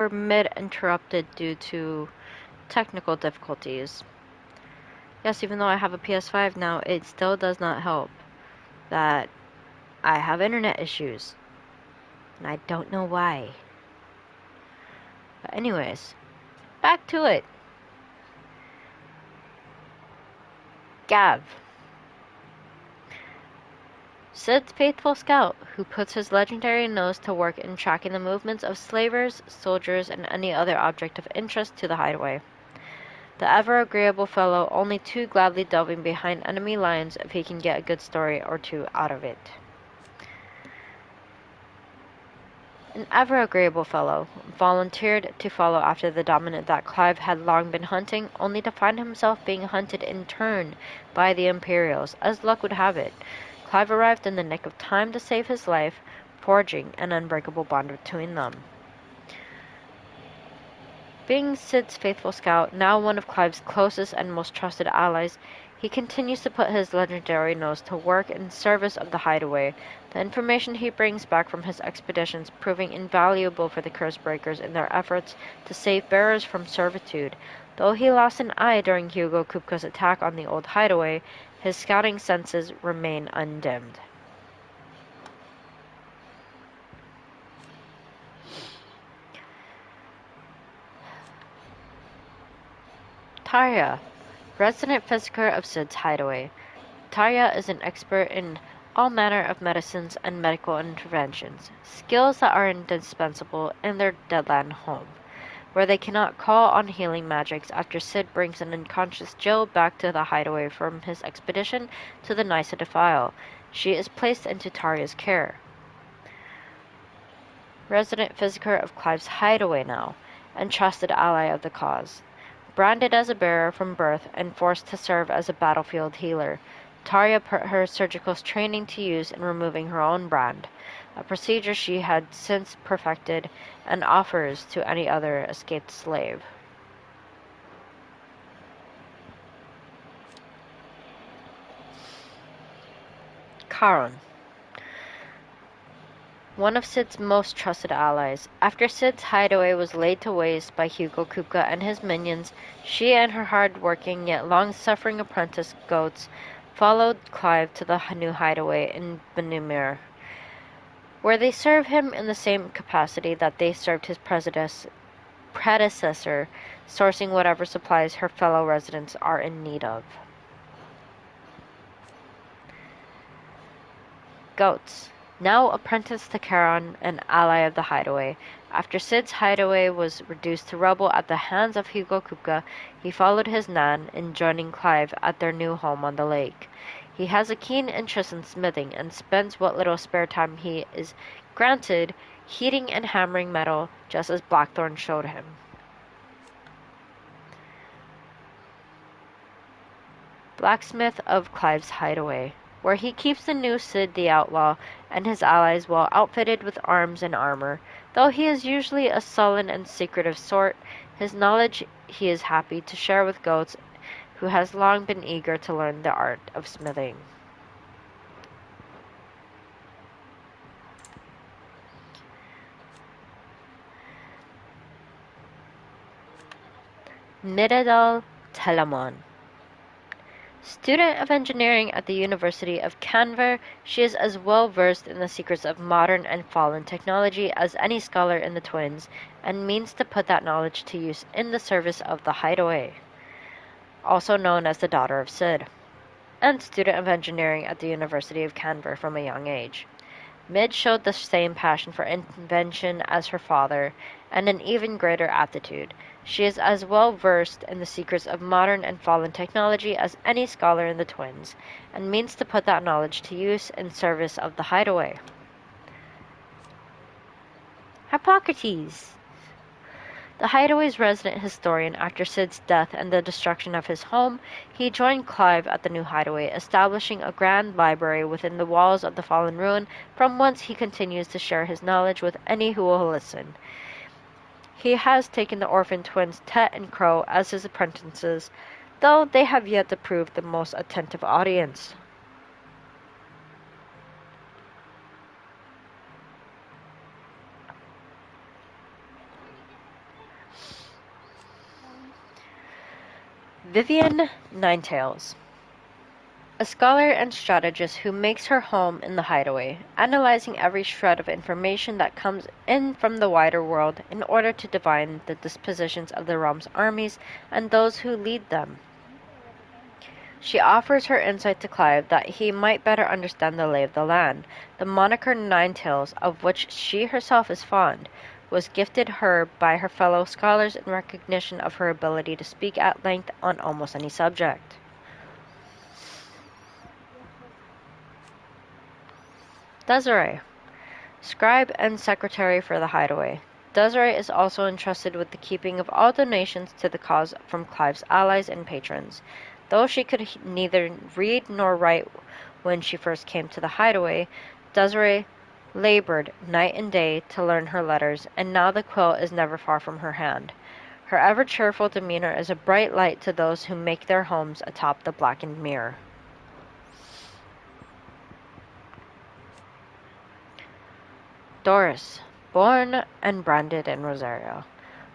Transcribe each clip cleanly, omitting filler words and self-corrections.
were mid-interrupted due to technical difficulties. Yes, even though I have a PS5 now, it still does not help that I have internet issues. And I don't know why. But anyways, back to it. Gav. Sid's faithful scout, who puts his legendary nose to work in tracking the movements of slavers, soldiers, and any other object of interest to the hideaway. The ever-agreeable fellow only too gladly delving behind enemy lines if he can get a good story or two out of it. An ever-agreeable fellow volunteered to follow after the dominant that Clive had long been hunting, only to find himself being hunted in turn by the Imperials. As luck would have it, Clive arrived in the nick of time to save his life, forging an unbreakable bond between them. Being Sid's faithful scout, now one of Clive's closest and most trusted allies, he continues to put his legendary nose to work in service of the hideaway, the information he brings back from his expeditions proving invaluable for the curse breakers in their efforts to save bearers from servitude. Though he lost an eye during Hugo Kupka's attack on the old hideaway, his scouting senses remain undimmed. Tarja, resident physiker of Sid's hideaway. Tarja is an expert in all manner of medicines and medical interventions, skills that are indispensable in their deadland home, where they cannot call on healing magics after Sid brings an unconscious Jill back to the hideaway from his expedition to the Nysa Defile. She is placed into Tarja's care. Resident physiker of Clive's hideaway now, and trusted ally of the cause. Branded as a bearer from birth and forced to serve as a battlefield healer, Tarja put her surgical training to use in removing her own brand, a procedure she had since perfected and offers to any other escaped slave. Charon, one of Sid's most trusted allies. After Sid's hideaway was laid to waste by Hugo Kupka and his minions, she and her hard-working yet long-suffering apprentice goats followed Clive to the new hideaway in Benumir, where they serve him in the same capacity that they served his predecessor, sourcing whatever supplies her fellow residents are in need of. Goats, now apprenticed to Charon, an ally of the hideaway. After Sid's hideaway was reduced to rubble at the hands of Hugo Kupka, he followed his nan in joining Clive at their new home on the lake. He has a keen interest in smithing and spends what little spare time he is granted heating and hammering metal, just as Blackthorn showed him. Blacksmith of Clive's hideaway, where he keeps the new Sid the Outlaw and his allies well outfitted with arms and armor. Though he is usually a sullen and secretive sort, his knowledge he is happy to share with Goats, who has long been eager to learn the art of smithing. Midadal Telamon. Student of engineering at the University of Canver, she is as well versed in the secrets of modern and fallen technology as any scholar in the Twins, and means to put that knowledge to use in the service of the hideaway. Also known as the daughter of Sid, and student of engineering at the University of Canver from a young age. Mid showed the same passion for invention as her father, and an even greater aptitude. She is as well versed in the secrets of modern and fallen technology as any scholar in the Twins, and means to put that knowledge to use in service of the hideaway. Harpocrates, the hideaway's resident historian. After Sid's death and the destruction of his home, he joined Clive at the new hideaway, establishing a grand library within the walls of the fallen ruin, from whence he continues to share his knowledge with any who will listen. He has taken the orphan twins Tet and Crow as his apprentices, though they have yet to prove the most attentive audience. Vivian Ninetails, a scholar and strategist who makes her home in the hideaway, analyzing every shred of information that comes in from the wider world in order to divine the dispositions of the realm's armies and those who lead them. She offers her insight to Clive that he might better understand the lay of the land. The moniker Ninetails, of which she herself is fond, was gifted her by her fellow scholars in recognition of her ability to speak at length on almost any subject. Desiree, scribe and secretary for the hideaway. Desiree is also entrusted with the keeping of all donations to the cause from Clive's allies and patrons. Though she could neither read nor write when she first came to the hideaway, Desiree labored night and day to learn her letters, and now the quill is never far from her hand. Her ever-cheerful demeanor is a bright light to those who make their homes atop the blackened mirror. Doris, born and branded in Roseiryu.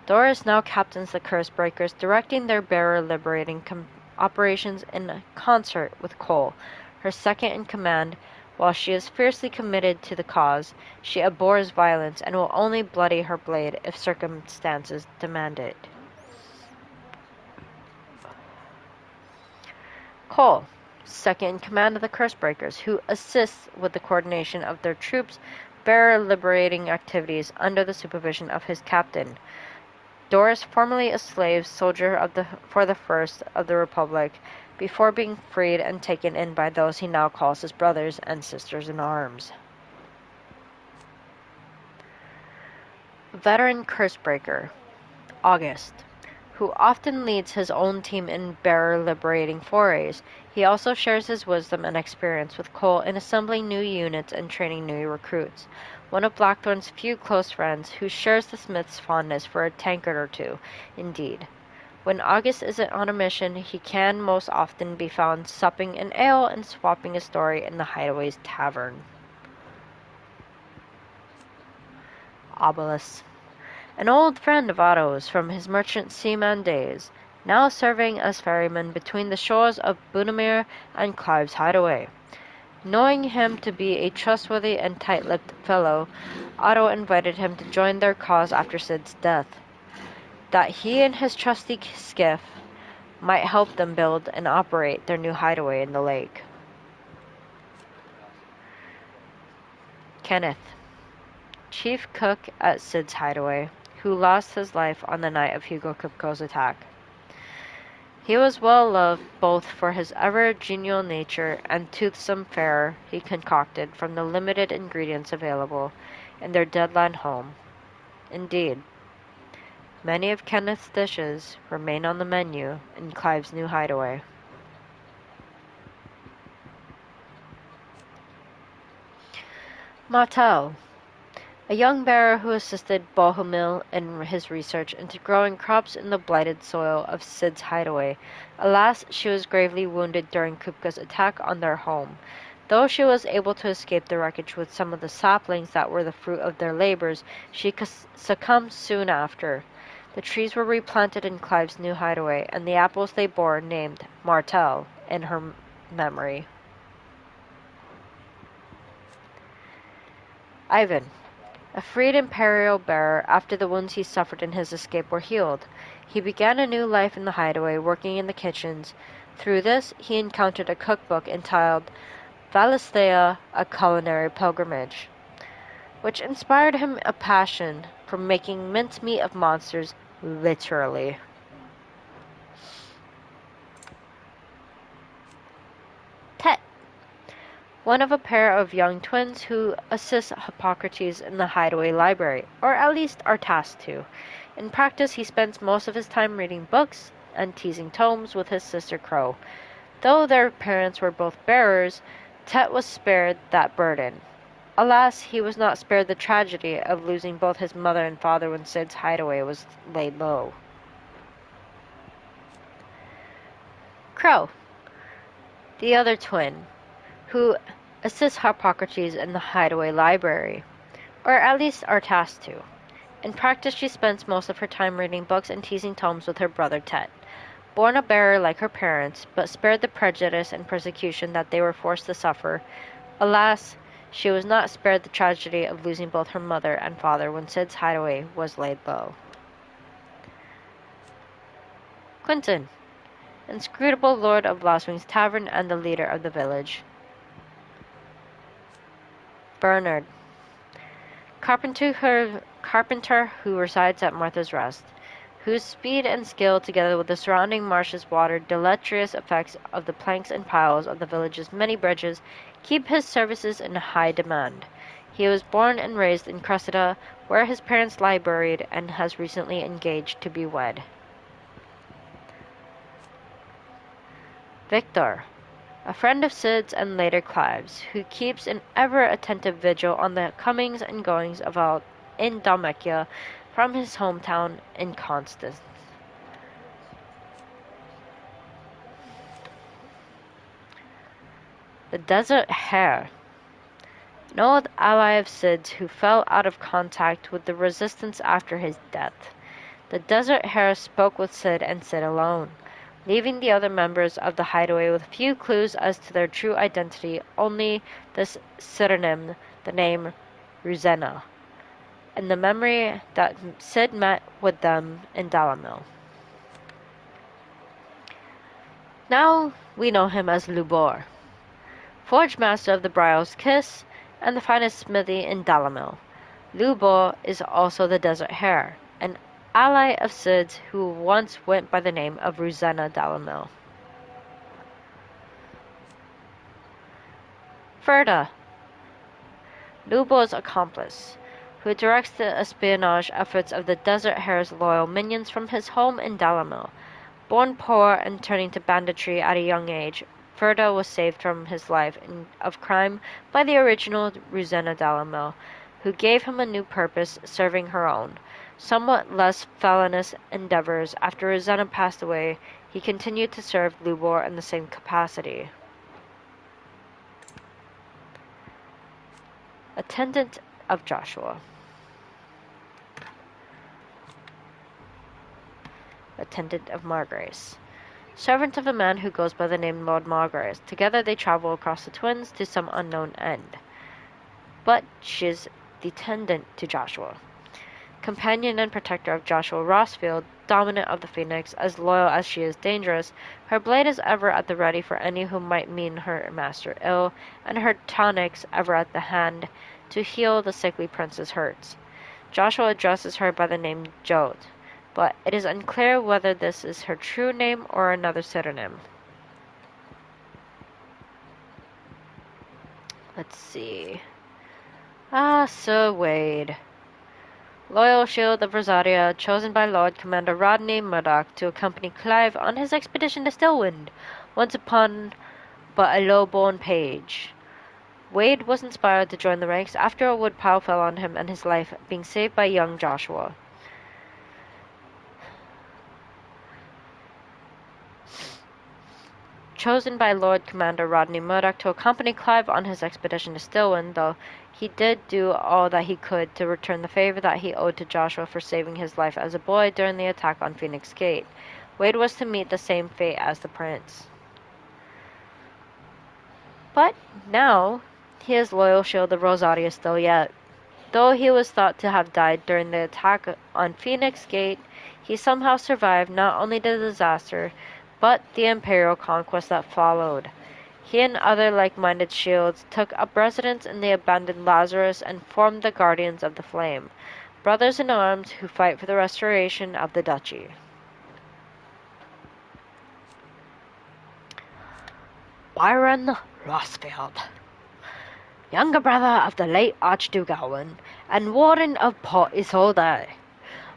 Doris now captains the Curse Breakers, directing their bearer-liberating operations in concert with Cole, her second-in-command. While she is fiercely committed to the cause, she abhors violence and will only bloody her blade if circumstances demand it. Cole, second-in-command of the Curse Breakers, who assists with the coordination of their troops' bearer-liberating activities under the supervision of his captain. Doris, formerly a slave soldier for the First of the Republic, before being freed and taken in by those he now calls his brothers and sisters in arms. Veteran Cursebreaker, August, who often leads his own team in bearer-liberating forays. He also shares his wisdom and experience with Cole in assembling new units and training new recruits. One of Blackthorn's few close friends who shares the smith's fondness for a tankard or two, indeed. When August isn't on a mission, he can most often be found supping an ale and swapping a story in the hideaway's tavern. Obelus, an old friend of Otto's from his merchant seaman days, now serving as ferryman between the shores of Bunamir and Clive's hideaway. Knowing him to be a trustworthy and tight-lipped fellow, Otto invited him to join their cause after Sid's death, that he and his trusty skiff might help them build and operate their new hideaway in the lake. Kenneth, chief cook at Sid's hideaway, who lost his life on the night of Hugo Kupko's attack. He was well loved both for his ever-genial nature and toothsome fare he concocted from the limited ingredients available in their deadland home. Indeed, many of Kenneth's dishes remain on the menu in Clive's new hideaway. Martel, a young bearer who assisted Bohemil in his research into growing crops in the blighted soil of Sid's hideaway. Alas, she was gravely wounded during Kupka's attack on their home. Though she was able to escape the wreckage with some of the saplings that were the fruit of their labors, she succumbed soon after. The trees were replanted in Clive's new hideaway, and the apples they bore named Martel in her memory. Ivan, a freed imperial bearer after the wounds he suffered in his escape were healed. He began a new life in the hideaway, working in the kitchens. Through this, he encountered a cookbook entitled Valisthea, a Culinary Pilgrimage, which inspired him a passion for making mincemeat of monsters, literally. Tet, one of a pair of young twins who assist Harpocrates in the hideaway library, or at least are tasked to. In practice, he spends most of his time reading books and teasing tomes with his sister Crow. Though their parents were both bearers, Tet was spared that burden. Alas, he was not spared the tragedy of losing both his mother and father when Sid's hideaway was laid low. Crow, the other twin, who assists Harpocrates in the hideaway library, or at least are tasked to. In practice, she spends most of her time reading books and teasing tomes with her brother Tet. Born a bearer like her parents, but spared the prejudice and persecution that they were forced to suffer, alas, she was not spared the tragedy of losing both her mother and father when Sid's hideaway was laid low. Quentin, inscrutable lord of Lost Tavern and the leader of the village. Bernard, carpenter who resides at Martha's Rest, whose speed and skill, together with the surrounding marshes water deleterious effects of the planks and piles of the village's many bridges, keep his services in high demand. He was born and raised in Cressida, where his parents lie buried, and has recently engaged to be wed. Victor, a friend of Sid's and later Clive's, who keeps an ever-attentive vigil on the comings and goings of all in Dalmatia from his hometown in Constance. The Desert Hare, an old ally of Sid's who fell out of contact with the resistance after his death. The Desert Hare spoke with Sid and Sid alone, leaving the other members of the hideaway with few clues as to their true identity, only this pseudonym, the name Roseiryu, and the memory that Sid met with them in Dalamil. Now we know him as Lubor, forge master of the Briar's Kiss and the finest smithy in Dalamil. Lubor is also the Desert Hare, an ally of Sid's who once went by the name of Roseiryu Dalamil. Ferda, Lubor's accomplice, who directs the espionage efforts of the Desert Hare's loyal minions from his home in Dalamil. Born poor and turning to banditry at a young age, Ferda was saved from his life of crime by the original Roseiryu Dalamil, who gave him a new purpose, serving her own, somewhat less felonious endeavors. After Roseiryu passed away, he continued to serve Lubor in the same capacity. Attendant of Joshua. Attendant of Margrace. Servant of a man who goes by the name Lord Margrace. Together they travel across the Twins to some unknown end. But she is the attendant to Joshua. Companion and protector of Joshua Rossfield, dominant of the Phoenix, as loyal as she is dangerous, her blade is ever at the ready for any who might mean her master ill, and her tonics ever at the hand to heal the sickly prince's hurts. Joshua addresses her by the name Jode, but it is unclear whether this is her true name or another pseudonym. Let's see. Sir Wade. Loyal Shield of Rosaria, chosen by Lord Commander Rodney Murdoch to accompany Clive on his expedition to Stillwind, once upon but a low-born page. Wade was inspired to join the ranks after a woodpile fell on him and his life being saved by young Joshua. Chosen by Lord Commander Rodney Murdoch to accompany Clive on his expedition to Stillwind, though he did do all that he could to return the favor that he owed to Joshua for saving his life as a boy during the attack on Phoenix Gate. Wade was to meet the same fate as the prince. But now he is loyal Shield of Rosaria still yet. Though he was thought to have died during the attack on Phoenix Gate, he somehow survived not only the disaster, but the imperial conquest that followed. He and other like-minded shields took up residence in the abandoned Lazarus and formed the Guardians of the Flame, brothers in arms who fight for the restoration of the duchy. Byron Rossfield, younger brother of the late Archduke Alwyn, and warden of Port Isolde,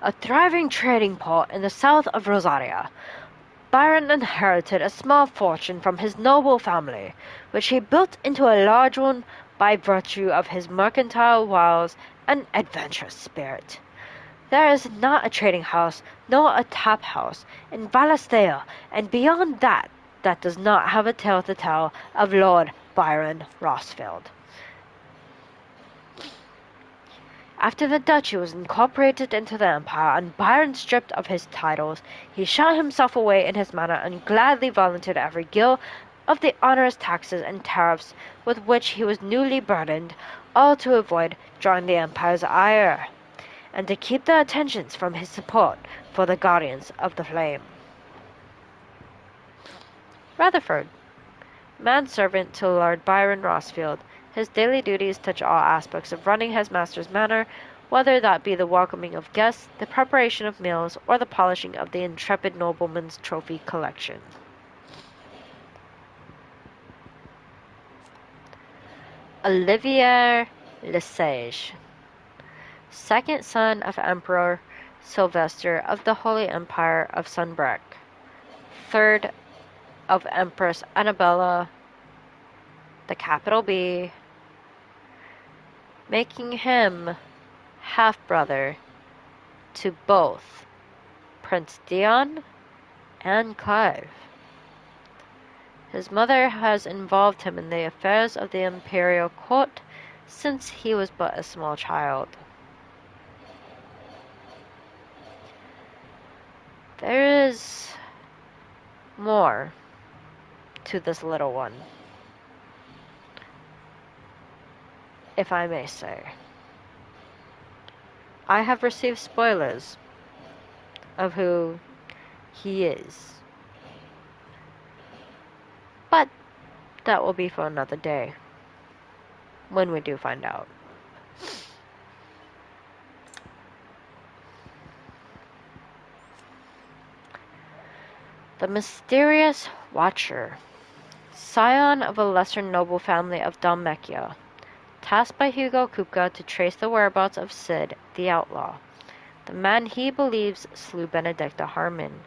a thriving trading port in the south of Rosaria. Byron inherited a small fortune from his noble family, which he built into a large one by virtue of his mercantile wiles and adventurous spirit. There is not a trading house, nor a tap house in Valasthea, and beyond that does not have a tale to tell of Lord Byron Rossfield. After the duchy was incorporated into the empire and Byron stripped of his titles, he shut himself away in his manor and gladly volunteered every gill of the onerous taxes and tariffs with which he was newly burdened, all to avoid drawing the empire's ire, and to keep the attentions from his support for the guardians of the flame. Rutherford, manservant to Lord Byron Rossfield, his daily duties touch all aspects of running his master's manor, whether that be the welcoming of guests, the preparation of meals, or the polishing of the intrepid nobleman's trophy collection. Olivier Le Sage, second son of Emperor Sylvester of the Holy Empire of Sunbreck, third of Empress Annabella, the capital B, making him half-brother to both Prince Dion and Clive. His mother has involved him in the affairs of the imperial court since he was but a small child. There is more to this little one, if I may say. I have received spoilers of who he is, but that will be for another day, when we do find out. The mysterious Watcher, scion of a lesser noble family of Dalmatia, tasked by Hugo Kupka to trace the whereabouts of Sid, the outlaw, the man he believes slew Benedicta Harmon.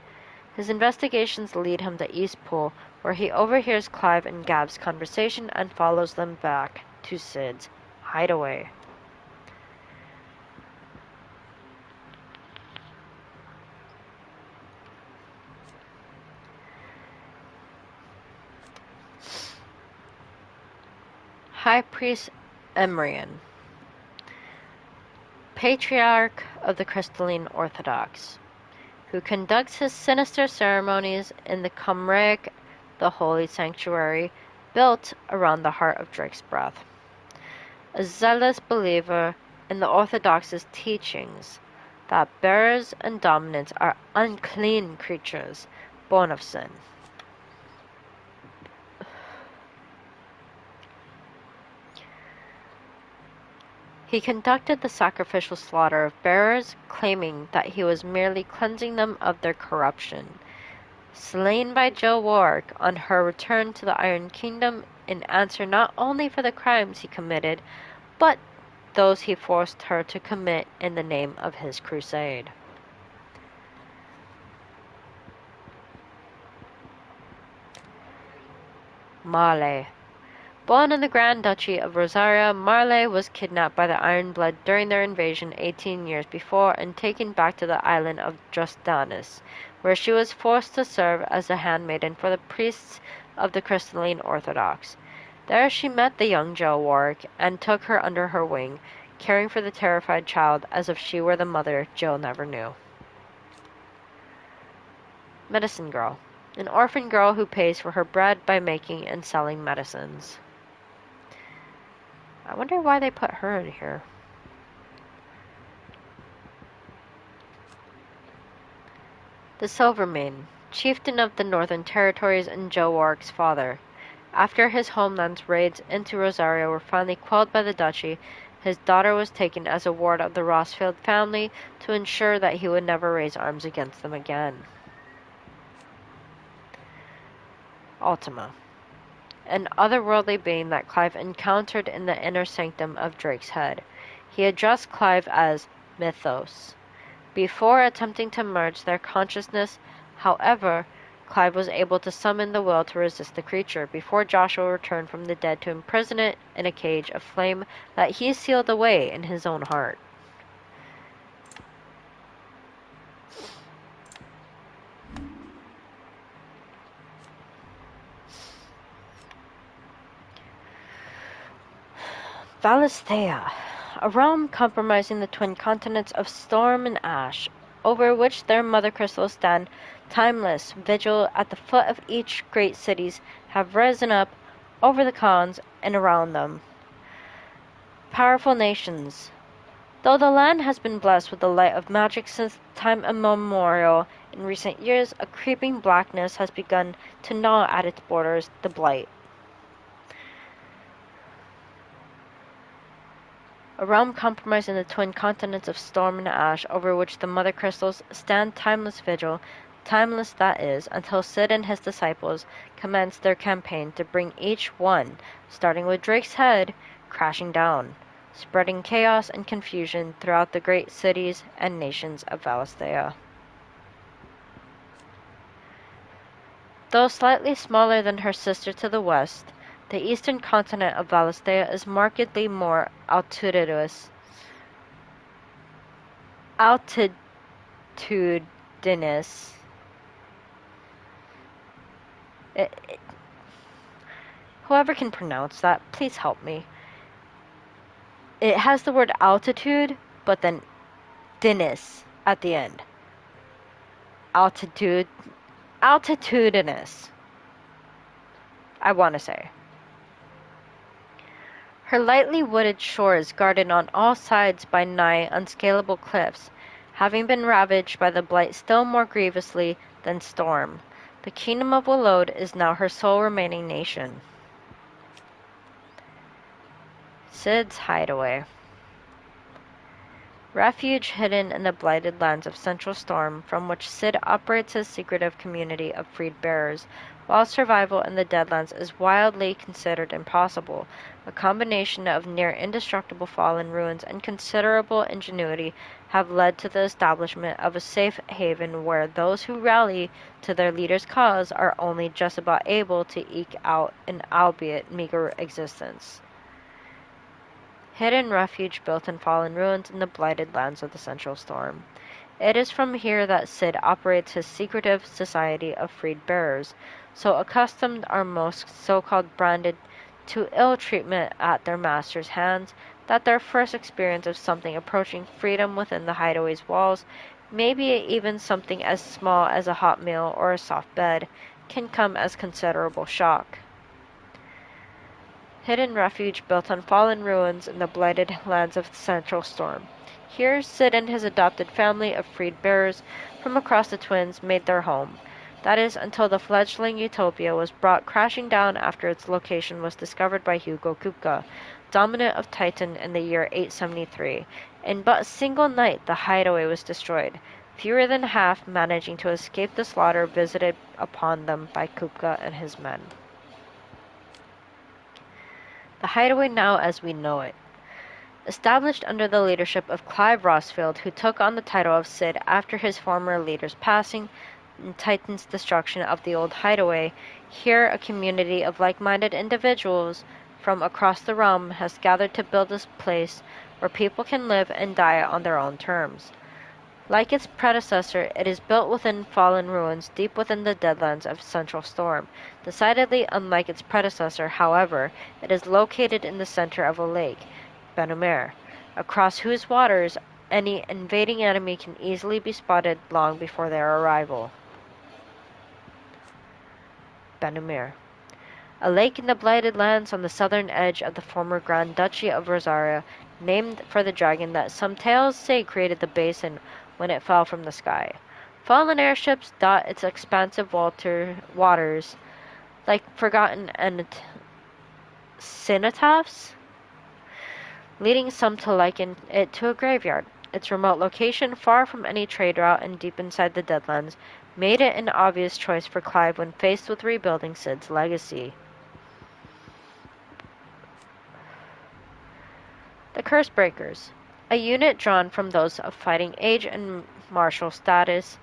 His investigations lead him to Eastpool, where he overhears Clive and Gab's conversation and follows them back to Sid's hideaway. High Priest Emrian, Patriarch of the Crystalline Orthodox, who conducts his sinister ceremonies in the Cumraic, the holy sanctuary built around the heart of Drake's Breath. A zealous believer in the Orthodox's teachings that bearers and dominants are unclean creatures born of sin. He conducted the sacrificial slaughter of bearers, claiming that he was merely cleansing them of their corruption. Slain by Jo Warwick on her return to the Iron Kingdom in answer not only for the crimes he committed, but those he forced her to commit in the name of his crusade. Marley. Born in the Grand Duchy of Rosaria, Marley was kidnapped by the Iron Blood during their invasion 18 years before and taken back to the island of Drustanis, where she was forced to serve as a handmaiden for the priests of the Crystalline Orthodox. There she met the young Jo Warwick and took her under her wing, caring for the terrified child as if she were the mother Jo never knew. Medicine Girl. An orphan girl who pays for her bread by making and selling medicines. I wonder why they put her in here. The Silvermane, chieftain of the Northern Territories and Jo Warwick's father. After his homeland's raids into Rosario were finally quelled by the duchy, his daughter was taken as a ward of the Rossfield family to ensure that he would never raise arms against them again. Ultima, an otherworldly being that Clive encountered in the inner sanctum of Drake's head. He addressed Clive as Mythos. Before attempting to merge their consciousness, however, Clive was able to summon the will to resist the creature before Joshua returned from the dead to imprison it in a cage of flame that he sealed away in his own heart. Valisthea, a realm comprising the twin continents of storm and ash, over which their mother crystals stand timeless vigil at the foot of each great cities have risen up over the khans and around them. Powerful nations. Though the land has been blessed with the light of magic since time immemorial, in recent years a creeping blackness has begun to gnaw at its borders, the blight. A realm comprising the twin continents of storm and ash, over which the mother crystals stand timeless vigil, timeless that is, until Sid and his disciples commence their campaign to bring each one, starting with Drake's head, crashing down, spreading chaos and confusion throughout the great cities and nations of Valisthea. Though slightly smaller than her sister to the west, the eastern continent of Valisthea is markedly more altitudinous. Whoever can pronounce that, please help me. It has the word altitude, but then dinous at the end. Altitudinous. I want to say. Her lightly wooded shore is guarded on all sides by nigh unscalable cliffs, having been ravaged by the blight still more grievously than storm. The kingdom of Willowed is now her sole remaining nation. Sid's hideaway. Refuge hidden in the blighted lands of Central Storm, from which Sid operates his secretive community of freed bearers, while survival in the Deadlands is wildly considered impossible. A combination of near indestructible fallen ruins and considerable ingenuity have led to the establishment of a safe haven where those who rally to their leader's cause are only just about able to eke out an albeit meager existence. Hidden refuge built in fallen ruins in the blighted lands of the Central Storm. It is from here that Sid operates his secretive society of freed bearers. So accustomed are most so-called branded to ill treatment at their master's hands, that their first experience of something approaching freedom within the hideaway's walls, maybe even something as small as a hot meal or a soft bed, can come as considerable shock. Hidden refuge built on fallen ruins in the blighted lands of the Central Storm. Here Sid and his adopted family of freed bearers from across the Twins made their home. That is, until the fledgling utopia was brought crashing down after its location was discovered by Hugo Kupka, dominant of Titan in the year 873. In but a single night the hideaway was destroyed, fewer than half managing to escape the slaughter visited upon them by Kupka and his men. The hideaway now as we know it. Established under the leadership of Clive Rossfield, who took on the title of Cid after his former leader's passing and Titan's destruction of the old hideaway, here a community of like-minded individuals from across the realm has gathered to build a place where people can live and die on their own terms. Like its predecessor, it is built within fallen ruins deep within the Deadlands of Central Storm. Decidedly unlike its predecessor, however, it is located in the center of a lake, Benumere, across whose waters any invading enemy can easily be spotted long before their arrival. Benumere. A lake in the blighted lands on the southern edge of the former Grand Duchy of Roseiryu, named for the dragon that some tales say created the basin when it fell from the sky. Fallen airships dot its expansive waters like forgotten cenotaphs, leading some to liken it to a graveyard. Its remote location, far from any trade route and deep inside the Deadlands, made it an obvious choice for Clive when faced with rebuilding Cid's legacy. The Cursebreakers, a unit drawn from those of fighting age and martial status,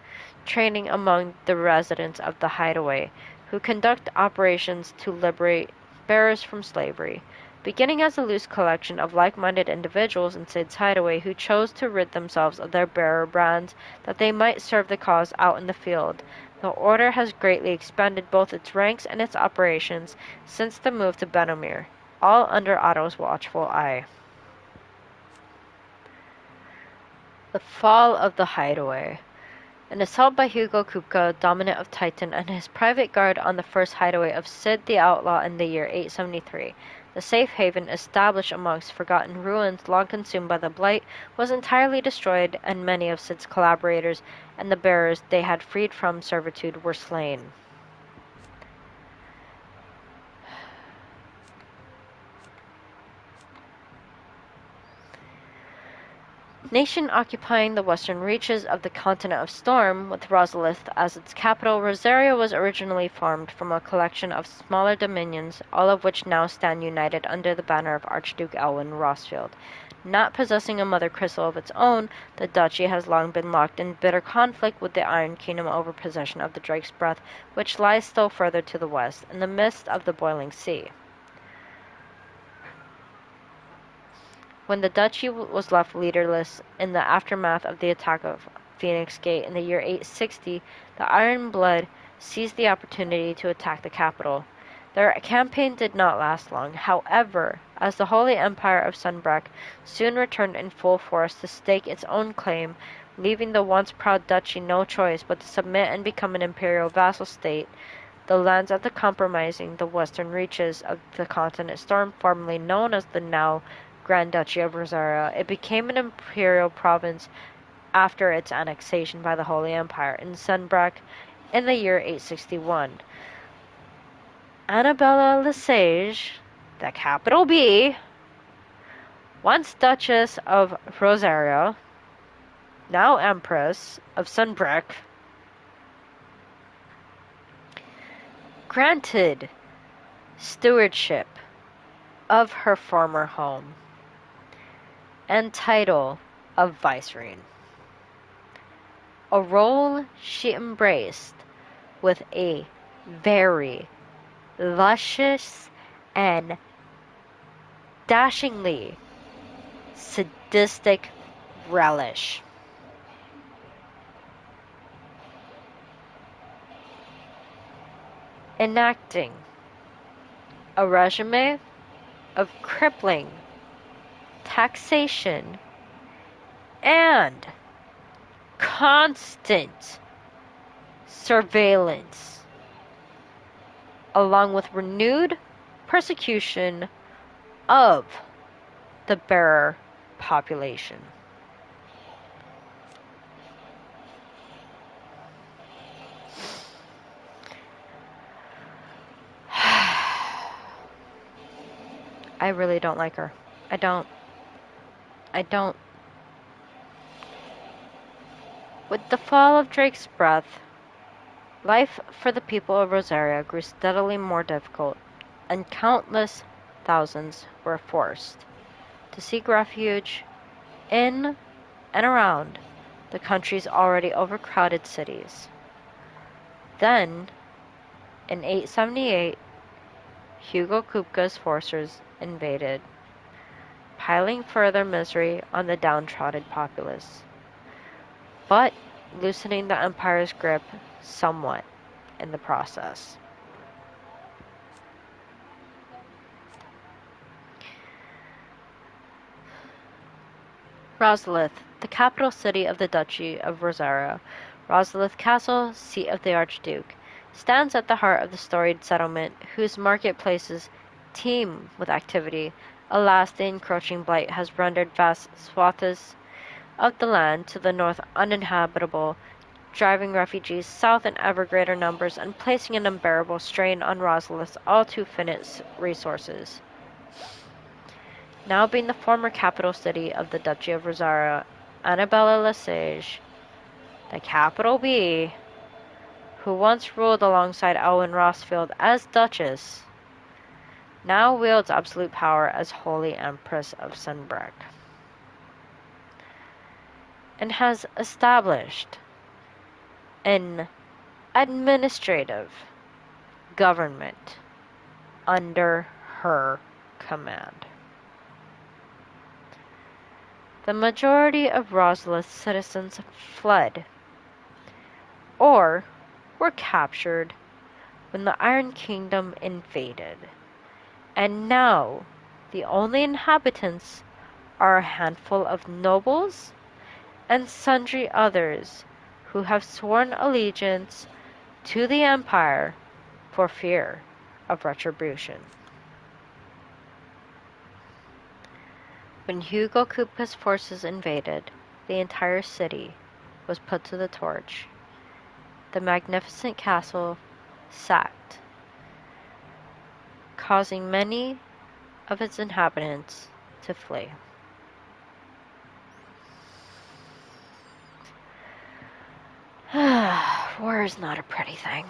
training among the residents of the hideaway, who conduct operations to liberate bearers from slavery. Beginning as a loose collection of like-minded individuals in Cid's hideaway who chose to rid themselves of their bearer brands that they might serve the cause out in the field, the Order has greatly expanded both its ranks and its operations since the move to Benumere, all under Otto's watchful eye. The fall of the Hideaway. An assault by Hugo Kupka, dominant of Titan, and his private guard on the first hideaway of Sid the Outlaw in the year 873. The safe haven, established amongst forgotten ruins long consumed by the Blight, was entirely destroyed, and many of Sid's collaborators and the bearers they had freed from servitude were slain. Nation occupying the western reaches of the continent of Storm, with Rosalith as its capital, Roseiryu was originally formed from a collection of smaller dominions, all of which now stand united under the banner of Archduke Elwin Rosfield. Not possessing a mother crystal of its own, the duchy has long been locked in bitter conflict with the Iron Kingdom over possession of the Drake's Breath, which lies still further to the west, in the midst of the boiling sea. When the duchy was left leaderless in the aftermath of the attack of Phoenix Gate in the year 860, the Iron Blood seized the opportunity to attack the capital. Their campaign did not last long, however, as the Holy Empire of Sunbreck soon returned in full force to stake its own claim, leaving the once proud duchy no choice but to submit and become an imperial vassal state. The lands of the compromising the western reaches of the continent Storm, formerly known as the now Grand Duchy of Rosaria, it became an imperial province after its annexation by the Holy Empire in Sunbreck in the year 861. Annabella Lesage, the capital B, once Duchess of Rosaria, now Empress of Sunbreck, granted stewardship of her former home and title of Vicereine, a role she embraced with a very luscious and dashingly sadistic relish. Enacting a regime of crippling taxation and constant surveillance, along with renewed persecution of the bearer population. I really don't like her. I don't. With the fall of Drake's Breath, life for the people of Rosaria grew steadily more difficult, and countless thousands were forced to seek refuge in and around the country's already overcrowded cities. Then, in 878, Hugo Kupka's forces invaded, piling further misery on the downtrodden populace, but loosening the Empire's grip somewhat in the process. Rosalith, the capital city of the Duchy of Rosaria, Rosalith Castle, seat of the Archduke, stands at the heart of the storied settlement, whose marketplaces teem with activity. Alas, the encroaching blight has rendered vast swaths of the land to the north uninhabitable, driving refugees south in ever greater numbers and placing an unbearable strain on Rosalith's all too finite resources. Now being the former capital city of the Duchy of Rosaria, Annabella Lesage, the capital B, who once ruled alongside Elwin Rosfield as Duchess, now wields absolute power as Holy Empress of Sunbreck, and has established an administrative government under her command. The majority of Rosalith's citizens fled or were captured when the Iron Kingdom invaded, and now the only inhabitants are a handful of nobles and sundry others who have sworn allegiance to the empire for fear of retribution. When Hugo Kupka's forces invaded, the entire city was put to the torch. The magnificent castle sacked, causing many of its inhabitants to flee. War is not a pretty thing.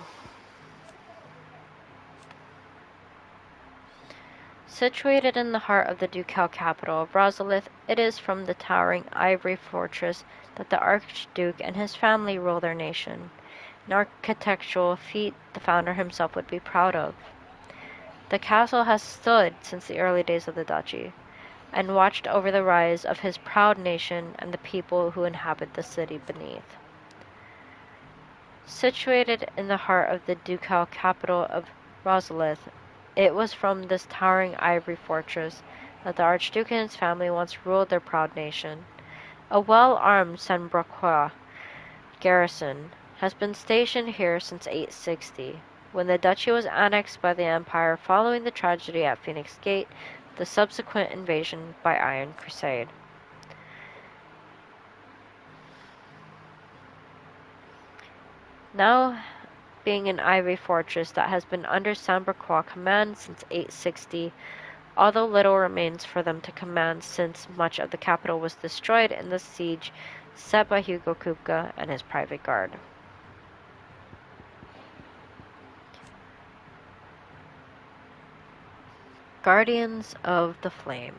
Situated in the heart of the ducal capital of Rosalith, it is from the towering ivory fortress that the Archduke and his family rule their nation, an architectural feat the founder himself would be proud of. The castle has stood since the early days of the duchy, and watched over the rise of his proud nation and the people who inhabit the city beneath. Situated in the heart of the ducal capital of Rosalith, it was from this towering ivory fortress that the Archduke and his family once ruled their proud nation. A well-armed Sembroquois garrison has been stationed here since 860, when the duchy was annexed by the Empire following the tragedy at Phoenix Gate, the subsequent invasion by Iron Crusade. Now being an ivory fortress that has been under Sembroquois command since 860, although little remains for them to command since much of the capital was destroyed in the siege set by Hugo Kupka and his private guard. Guardians of the Flame,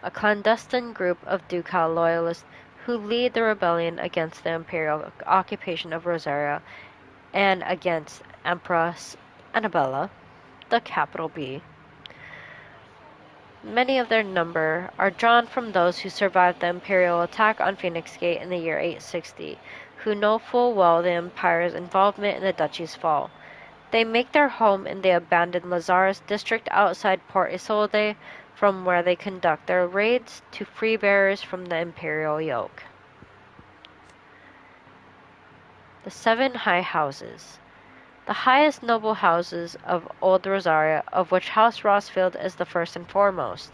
a clandestine group of ducal loyalists who lead the rebellion against the imperial occupation of Rosaria and against Empress Annabella, the capital B. Many of their number are drawn from those who survived the imperial attack on Phoenix Gate in the year 860, who know full well the empire's involvement in the duchy's fall. They make their home in the abandoned Lazarus district outside Port Isolde, from where they conduct their raids to freebearers from the imperial yoke. The Seven High Houses, the highest noble houses of Old Rosaria, of which House Rossfield is the first and foremost.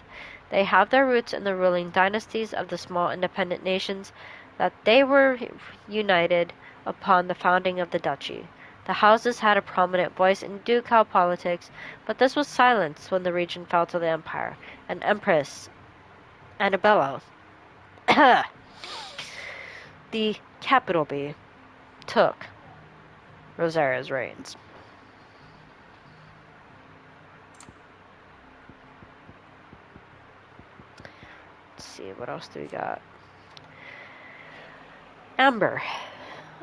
They have their roots in the ruling dynasties of the small independent nations that they were united upon the founding of the duchy. The houses had a prominent voice in ducal politics, but this was silenced when the region fell to the empire, and Empress Annabella, the capital B, took Rosaria's reigns. Let's see, what else do we got? Amber,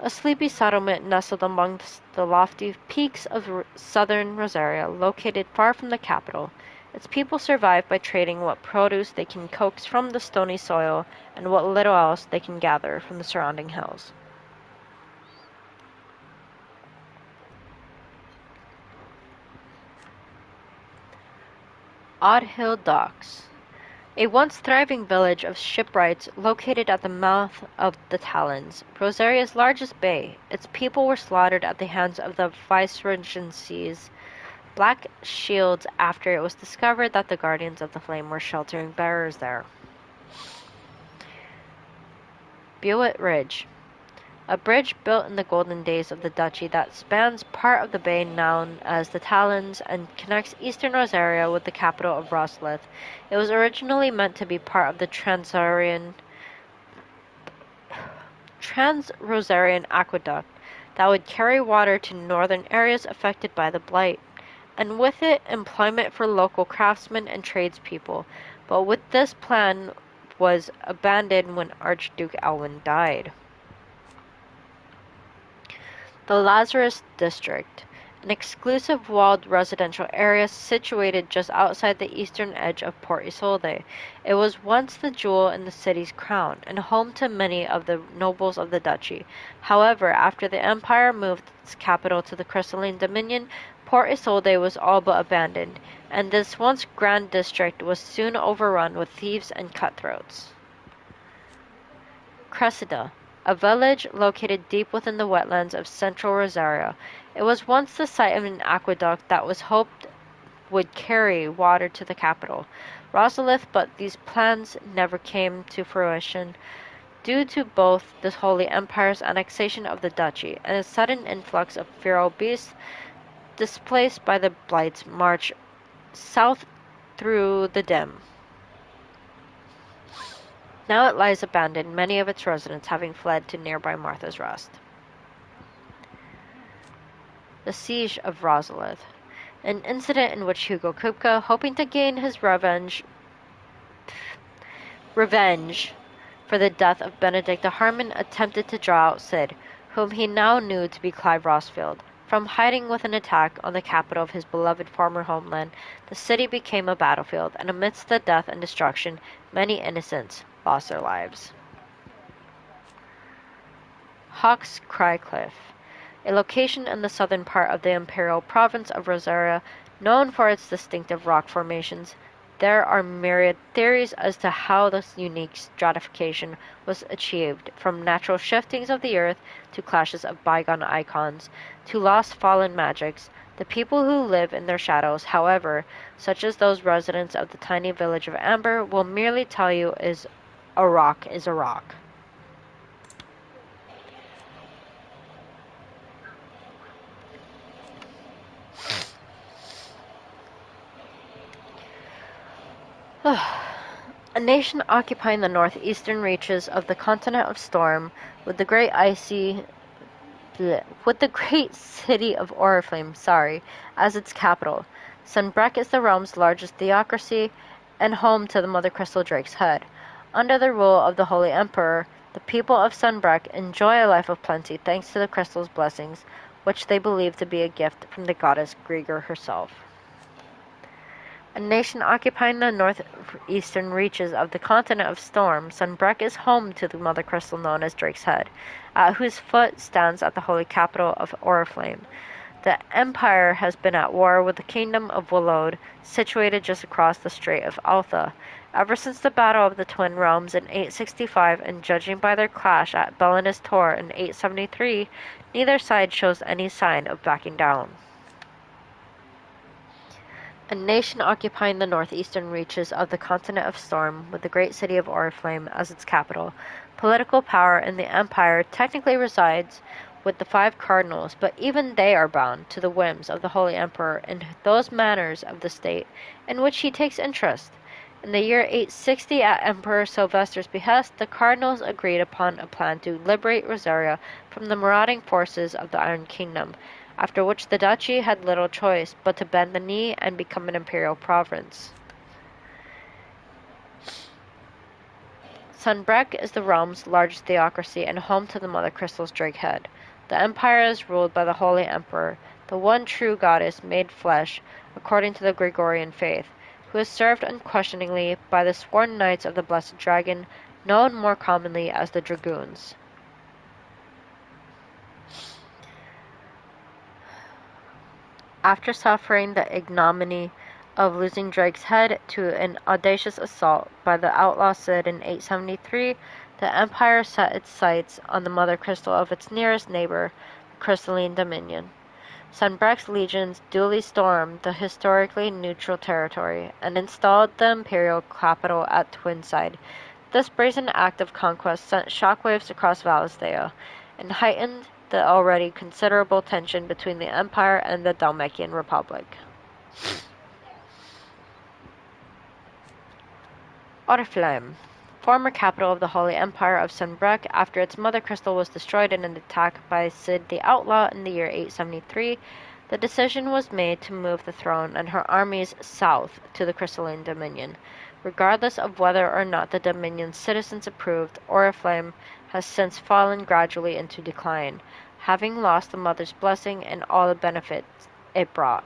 a sleepy settlement nestled among the lofty peaks of southern Rosaria, located far from the capital. Its people survive by trading what produce they can coax from the stony soil and what little else they can gather from the surrounding hills. Odd Hill Docks, a once thriving village of shipwrights located at the mouth of the Talons, Rosaria's largest bay. Its people were slaughtered at the hands of the Viceregency's Black Shields after it was discovered that the Guardians of the Flame were sheltering bearers there. Buet Ridge, a bridge built in the golden days of the duchy that spans part of the bay known as the Talons and connects eastern Rosaria with the capital of Rosalith. It was originally meant to be part of the Trans-Rosarian aqueduct that would carry water to northern areas affected by the blight, and with it employment for local craftsmen and tradespeople, but with this plan was abandoned when Archduke Alwyn died. The Lazarus District, an exclusive walled residential area situated just outside the eastern edge of Port Isolde. It was once the jewel in the city's crown and home to many of the nobles of the duchy. However, after the empire moved its capital to the Crystalline Dominion, Port Isolde was all but abandoned, and this once grand district was soon overrun with thieves and cutthroats. Cressida, a village located deep within the wetlands of central Rosario. It was once the site of an aqueduct that was hoped would carry water to the capital, Rosalith, but these plans never came to fruition due to both the Holy Empire's annexation of the duchy and a sudden influx of feral beasts displaced by the Blight's march south through the Dim. Now it lies abandoned, many of its residents having fled to nearby Martha's Rest. The Siege of Rosalith, an incident in which Hugo Kupka, hoping to gain his revenge for the death of Benedict de Harman, attempted to draw out Cid, whom he now knew to be Clive Rosfield. From hiding with an attack on the capital of his beloved former homeland, the city became a battlefield, and amidst the death and destruction, many innocents lost their lives. Hawk's Cry Cliff, a location in the southern part of the imperial province of Rosario, known for its distinctive rock formations. There are myriad theories as to how this unique stratification was achieved, from natural shiftings of the earth to clashes of bygone icons, to lost fallen magics. The people who live in their shadows, however, such as those residents of the tiny village of Amber, will merely tell you is a rock is a rock. A nation occupying the northeastern reaches of the continent of Storm, with the great city of Oriflame, as its capital. Sunbreck is the realm's largest theocracy and home to the Mother Crystal Drake's Head. Under the rule of the Holy Emperor, the people of Sunbreck enjoy a life of plenty thanks to the crystal's blessings, which they believe to be a gift from the goddess Grieger herself. A nation occupying the northeastern reaches of the continent of Storm, Sunbreck is home to the Mother Crystal known as Drake's Head, at whose foot stands at the holy capital of Oriflame. The Empire has been at war with the Kingdom of Willowed, situated just across the Strait of Altha, ever since the Battle of the Twin Realms in 865, and judging by their clash at Belinus Tor in 873, neither side shows any sign of backing down. A nation occupying the northeastern reaches of the continent of Storm, with the great city of Oriflame as its capital. Political power in the Empire technically resides with the 5 cardinals, but even they are bound to the whims of the Holy Emperor in those matters of the state in which he takes interest. In the year 860, at Emperor Sylvester's behest, the cardinals agreed upon a plan to liberate Rosario from the marauding forces of the Iron Kingdom, after which the duchy had little choice but to bend the knee and become an imperial province. Sunbreck is the realm's largest theocracy and home to the Mother Crystal's Drake Head. The empire is ruled by the Holy Emperor, the one true goddess made flesh, according to the Gregorian faith, who is served unquestioningly by the sworn knights of the Blessed Dragon, known more commonly as the Dragoons. After suffering the ignominy of losing Drake's Head to an audacious assault by the outlaw Cid in 873, the Empire set its sights on the Mother Crystal of its nearest neighbor, the Crystalline Dominion. Sunbreck's legions duly stormed the historically neutral territory and installed the imperial capital at Twinside. This brazen act of conquest sent shockwaves across Valisthea and heightened the already considerable tension between the Empire and the Dalmatian Republic. Oriflame, former capital of the Holy Empire of Sunbreck, after its mother crystal was destroyed in an attack by Cid the Outlaw in the year 873, the decision was made to move the throne and her armies south to the Crystalline Dominion. Regardless of whether or not the Dominion's citizens approved, Oriflame has since fallen gradually into decline, having lost the Mother's blessing and all the benefits it brought.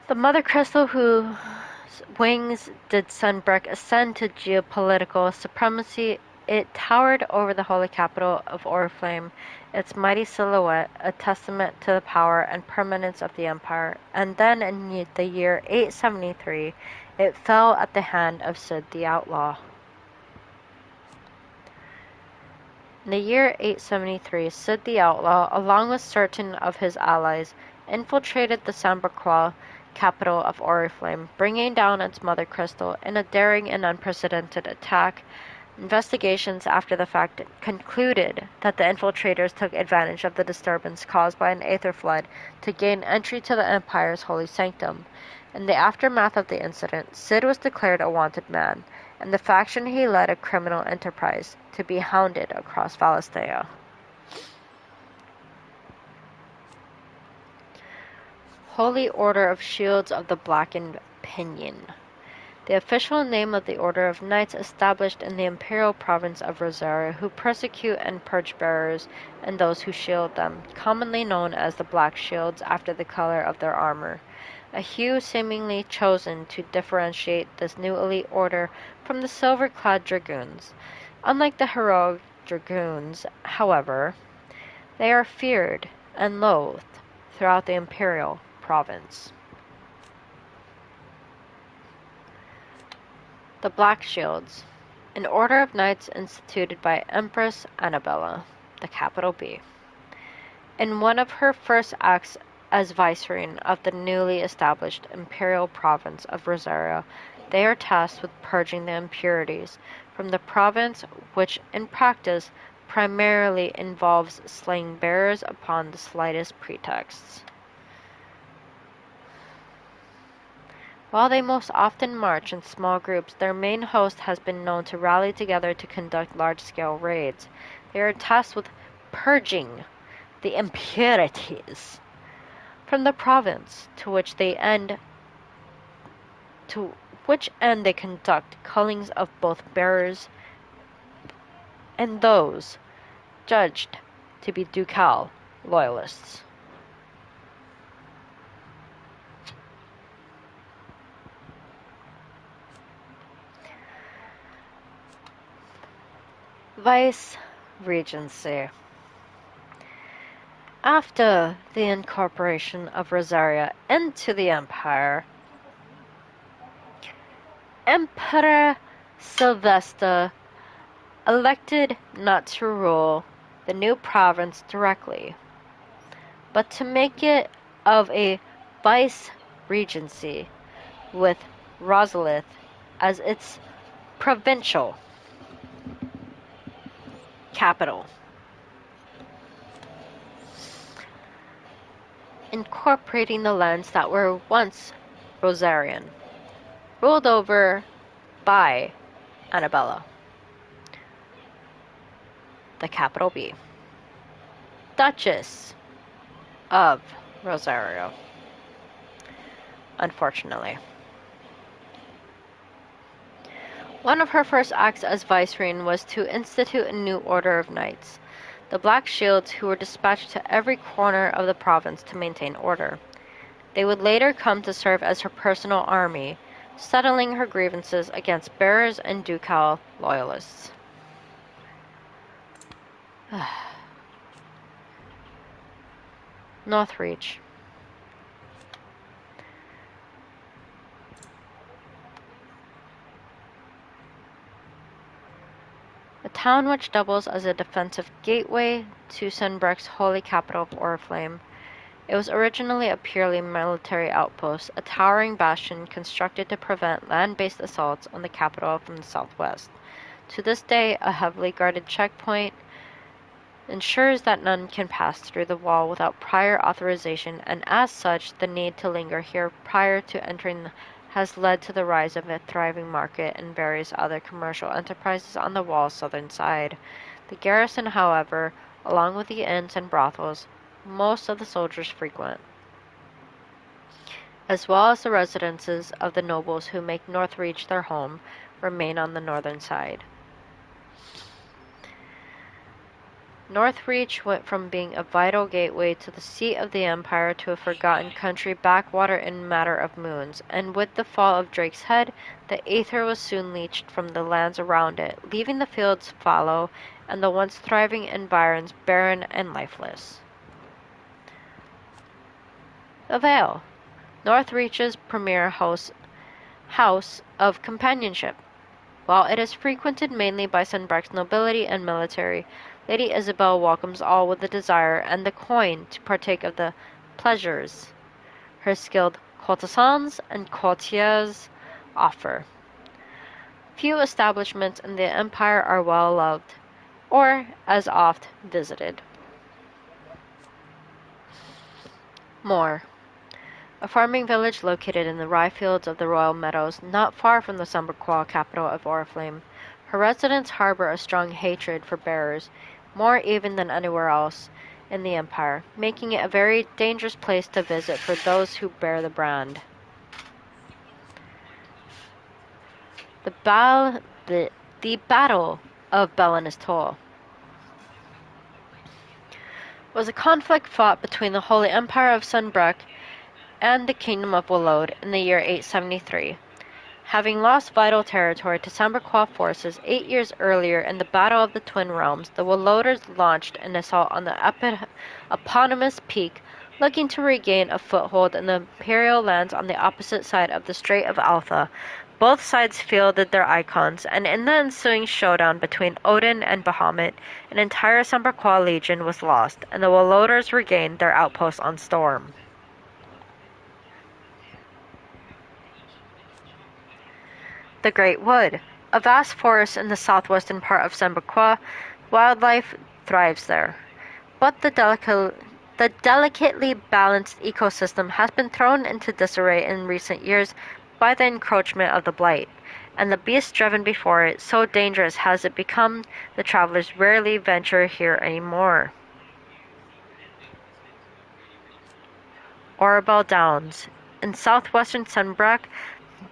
The Mother Crystal whose wings did Sunbreck ascend to geopolitical supremacy It towered over the holy capital of Oriflame, its mighty silhouette a testament to the power and permanence of the empire, and then in the year 873 it fell at the hand of Sid the Outlaw. In the year 873, Sid the Outlaw, along with certain of his allies, infiltrated the Sambucra capital of Oriflame, bringing down its mother crystal in a daring and unprecedented attack. Investigations after the fact concluded that the infiltrators took advantage of the disturbance caused by an aether flood to gain entry to the Empire's holy sanctum. In the aftermath of the incident, Sid was declared a wanted man, and the faction he led a criminal enterprise, to be hounded across Valisthea. Holy Order of Shields of the Blackened Pinion. The official name of the Order of Knights established in the imperial province of Roseiryu, who persecute and purge bearers and those who shield them, commonly known as the Black Shields after the color of their armor, a hue seemingly chosen to differentiate this new elite order from the silver-clad dragoons. Unlike the heroic dragoons, however, they are feared and loathed throughout the imperial province. The Black Shields, an order of knights instituted by Empress Annabella, the capital B. In one of her first acts as vicereine of the newly established imperial province of Roseiryu, they are tasked with purging the impurities from the province, which in practice primarily involves slaying bearers upon the slightest pretexts. While they most often march in small groups, their main host has been known to rally together to conduct large-scale raids. They are tasked with purging the impurities from the province, to which end they conduct cullings of both bearers and those judged to be ducal loyalists. Vice Regency. After the incorporation of Roseiryu into the Empire, Emperor Sylvester elected not to rule the new province directly, but to make it of a vice-regency with Roseiryu as its provincial capital, incorporating the lands that were once Roseirian, ruled over by Annabella, the capital B, Duchess of Roseiryu, unfortunately. One of her first acts as vicereine was to institute a new order of knights, the Black Shields, who were dispatched to every corner of the province to maintain order. They would later come to serve as her personal army, settling her grievances against bearers and ducal loyalists. Northreach. A town which doubles as a defensive gateway to Sunbreck's holy capital of Oriflame. It was originally a purely military outpost, a towering bastion constructed to prevent land-based assaults on the capital from the southwest. To this day, a heavily guarded checkpoint ensures that none can pass through the wall without prior authorization, and as such, the need to linger here prior to entering has led to the rise of a thriving market and various other commercial enterprises on the wall's southern side. The garrison, however, along with the inns and brothels most of the soldiers frequent, as well as the residences of the nobles who make Northreach their home, remain on the northern side. Northreach went from being a vital gateway to the seat of the empire to a forgotten country backwater in a matter of moons, and with the fall of Drake's Head, the aether was soon leached from the lands around it, leaving the fields fallow and the once thriving environs barren and lifeless. The Vale, Northreach's premier house of companionship. While it is frequented mainly by Sunbrook's nobility and military, Lady Isabel welcomes all with the desire and the coin to partake of the pleasures her skilled courtesans and courtiers offer. Few establishments in the empire are well loved, or as oft visited. More. A farming village located in the rye fields of the Royal Meadows, not far from the Sumberquaw capital of Oriflame. Her residents harbor a strong hatred for bearers, more even than anywhere else in the Empire, making it a very dangerous place to visit for those who bear the brand. The Battle of Belenistol was a conflict fought between the Holy Empire of Sunbrook and the Kingdom of Wallode in the year 873. Having lost vital territory to Sumberquaw forces 8 years earlier in the Battle of the Twin Realms, the Walloders launched an assault on the eponymous peak, looking to regain a foothold in the imperial lands on the opposite side of the Strait of Altha. Both sides fielded their icons, and in the ensuing showdown between Odin and Bahamut, an entire Sumberquaw legion was lost, and the Walloders regained their outpost on Storm. The Great Wood, a vast forest in the southwestern part of Sumberquaw. Wildlife thrives there, but the delicately balanced ecosystem has been thrown into disarray in recent years by the encroachment of the blight, and the beast driven before it, so dangerous has it become, the travelers rarely venture here anymore. Oribel Downs. In southwestern Sunbrook,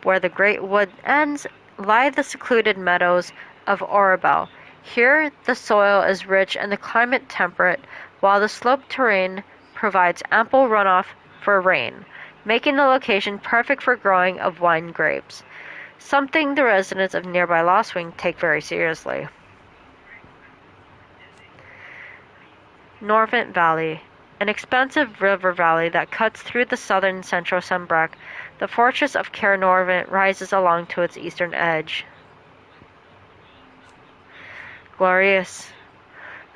where the Great Wood ends, lie the secluded meadows of Oribel. Here the soil is rich and the climate temperate, while the sloped terrain provides ample runoff for rain, making the location perfect for growing of wine grapes, something the residents of nearby Lostwing take very seriously. Norvent Valley, an expansive river valley that cuts through the southern central Sunbrook. The fortress of Caernarvon rises along to its eastern edge. Glorious,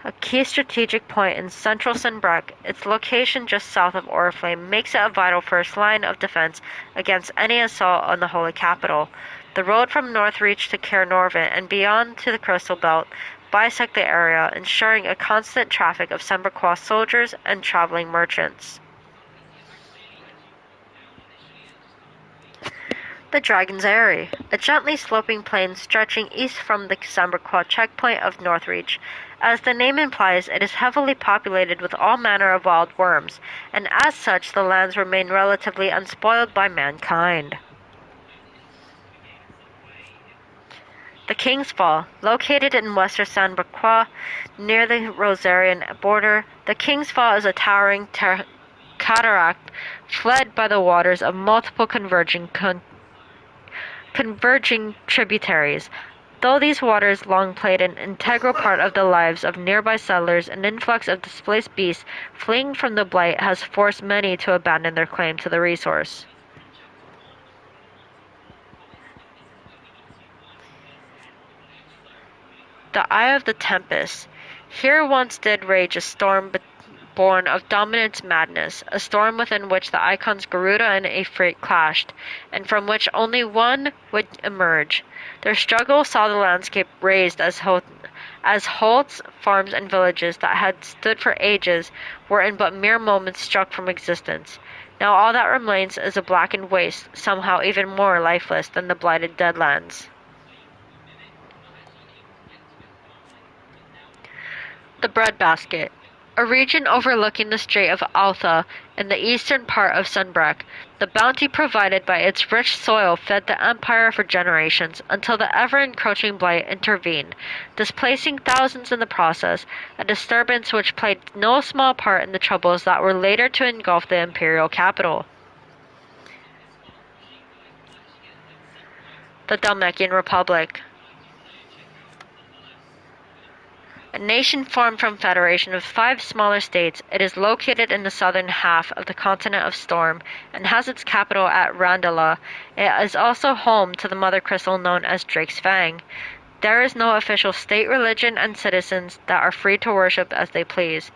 a key strategic point in central Sunbrook, its location just south of Oriflame makes it a vital first line of defense against any assault on the Holy Capital. The road from Northreach to Caernarvon and beyond to the Crystal Belt bisect the area, ensuring a constant traffic of Sumberquaw soldiers and traveling merchants. The Dragon's Eyrie, a gently sloping plain stretching east from the Sumberquaw checkpoint of Northreach. As the name implies, it is heavily populated with all manner of wild worms, and as such the lands remain relatively unspoiled by mankind. The King's Fall, located in western Sumberquaw, near the Roseiryu border, the King's Fall is a towering cataract fled by the waters of multiple converging tributaries. Though these waters long played an integral part of the lives of nearby settlers, an influx of displaced beasts fleeing from the blight has forced many to abandon their claim to the resource. The Eye of the Tempest. Here once did rage a storm born of dominance madness, a storm within which the icons Garuda and Ifrit clashed, and from which only one would emerge. Their struggle saw the landscape razed as holts, farms, and villages that had stood for ages were in but mere moments struck from existence. Now all that remains is a blackened waste, somehow even more lifeless than the blighted deadlands. The Breadbasket. a region overlooking the Strait of Altha in the eastern part of Sunbreck. The bounty provided by its rich soil fed the empire for generations, until the ever-encroaching blight intervened, displacing thousands in the process, a disturbance which played no small part in the troubles that were later to engulf the imperial capital. The Dalmatian Republic. A nation formed from federation of 5 smaller states, it is located in the southern half of the continent of Storm and has its capital at Randala. It is also home to the mother crystal known as Drake's Fang. There is no official state religion and citizens that are free to worship as they please.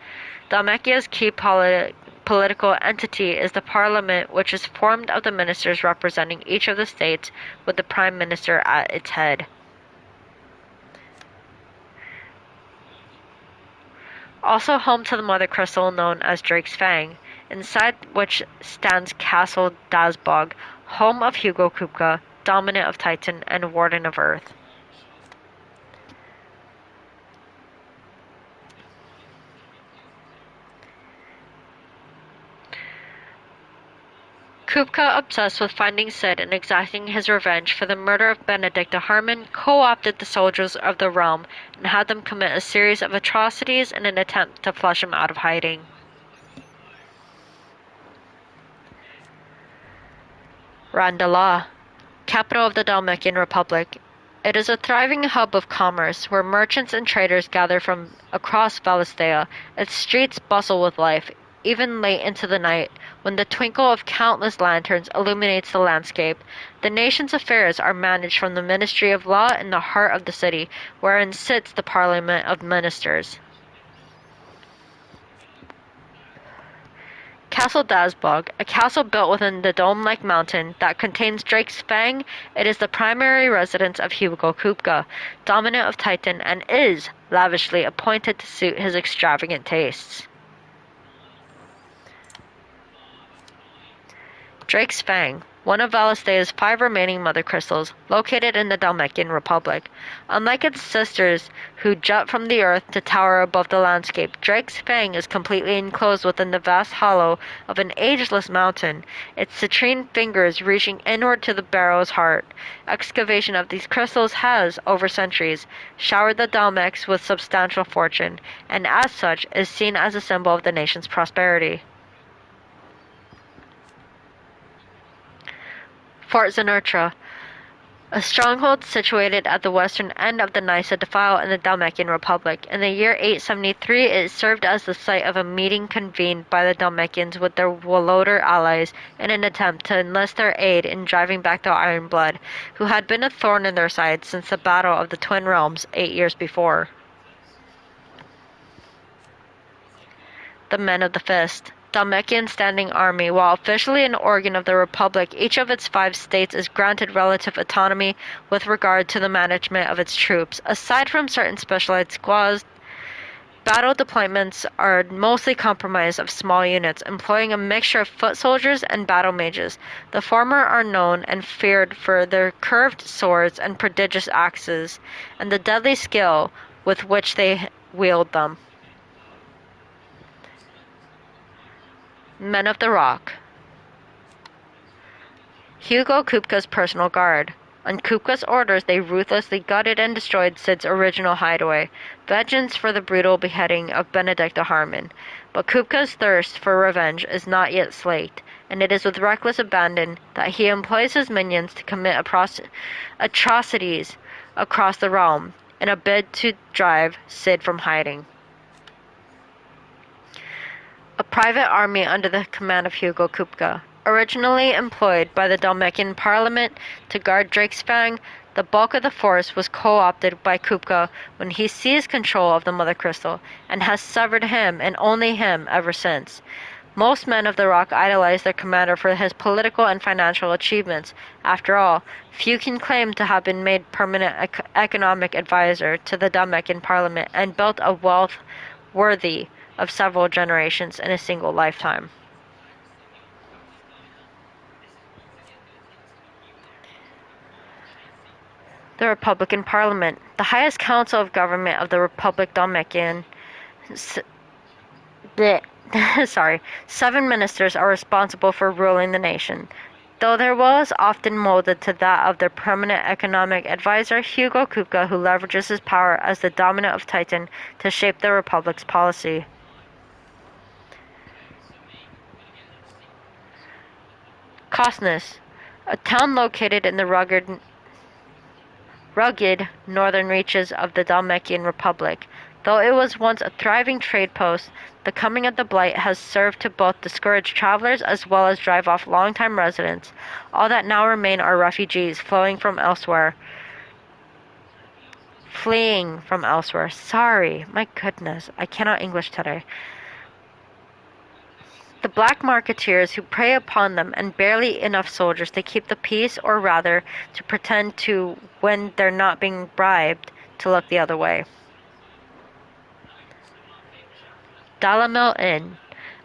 Dalmatia's key political entity is the parliament, which is formed of the ministers representing each of the states, with the prime minister at its head. Also home to the mother crystal known as Drake's Fang, inside which stands Castle Dazbog, home of Hugo Kupka, dominant of Titan and warden of Earth. Kupka, obsessed with finding Sid and exacting his revenge for the murder of Benedicta Harmon, co-opted the soldiers of the realm and had them commit a series of atrocities in an attempt to flush him out of hiding. Randala, capital of the Dalmatian Republic. It is a thriving hub of commerce where merchants and traders gather from across Valisthea. Its streets bustle with life, even late into the night, when the twinkle of countless lanterns illuminates the landscape. The nation's affairs are managed from the Ministry of Law in the heart of the city, wherein sits the Parliament of Ministers. Castle Dazbog, a castle built within the dome-like mountain that contains Drake's Fang. It is the primary residence of Hugo Kupka, dominant of Titan, and is lavishly appointed to suit his extravagant tastes. Drake's Fang, one of Valisthea's 5 remaining mother crystals, located in the Dalmatian Republic. Unlike its sisters, who jut from the earth to tower above the landscape, Drake's Fang is completely enclosed within the vast hollow of an ageless mountain, its citrine fingers reaching inward to the barrow's heart. Excavation of these crystals has, over centuries, showered the Dalmex with substantial fortune, and as such is seen as a symbol of the nation's prosperity. Fort Zenertra, a stronghold situated at the western end of the Nysa Defile in the Dalmatian Republic. In the year 873, it served as the site of a meeting convened by the Dalmatians with their Woloder allies in an attempt to enlist their aid in driving back the Iron Blood, who had been a thorn in their side since the Battle of the Twin Realms 8 years before. The Men of the Fist. Dalmatian Standing Army. While officially an organ of the Republic, each of its 5 states is granted relative autonomy with regard to the management of its troops. Aside from certain specialized squads, battle deployments are mostly comprised of small units, employing a mixture of foot soldiers and battle mages. The former are known and feared for their curved swords and prodigious axes, and the deadly skill with which they wield them. Men of the Rock. Hugo Kupka's personal guard. On Kupka's orders, they ruthlessly gutted and destroyed Sid's original hideaway, vengeance for the brutal beheading of Benedicta Harmon. But Kupka's thirst for revenge is not yet slaked, and it is with reckless abandon that he employs his minions to commit atrocities across the realm in a bid to drive Sid from hiding. A private army under the command of Hugo Kupka. Originally employed by the Dalmatian Parliament to guard Drake's Fang, the bulk of the force was co-opted by Kupka when he seized control of the Mother Crystal, and has severed him and only him ever since. Most men of the Rock idolize their commander for his political and financial achievements. After all, few can claim to have been made permanent economic advisor to the Dalmatian Parliament and built a wealth worthy of several generations in a single lifetime. The Republican Parliament, the highest council of government of the Republic Dalmatian, Seven ministers are responsible for ruling the nation, though their will is often molded to that of their permanent economic advisor, Hugo Kupka, who leverages his power as the dominant of Titan to shape the Republic's policy. Kosnes, a town located in the rugged northern reaches of the Dalmatian Republic. Though it was once a thriving trade post, the coming of the Blight has served to both discourage travelers as well as drive off longtime residents. All that now remain are refugees fleeing from elsewhere. Sorry, my goodness, I cannot English today. The black marketeers who prey upon them and barely enough soldiers to keep the peace, or rather, to pretend to, when they're not being bribed, to look the other way. Dalamil Inn,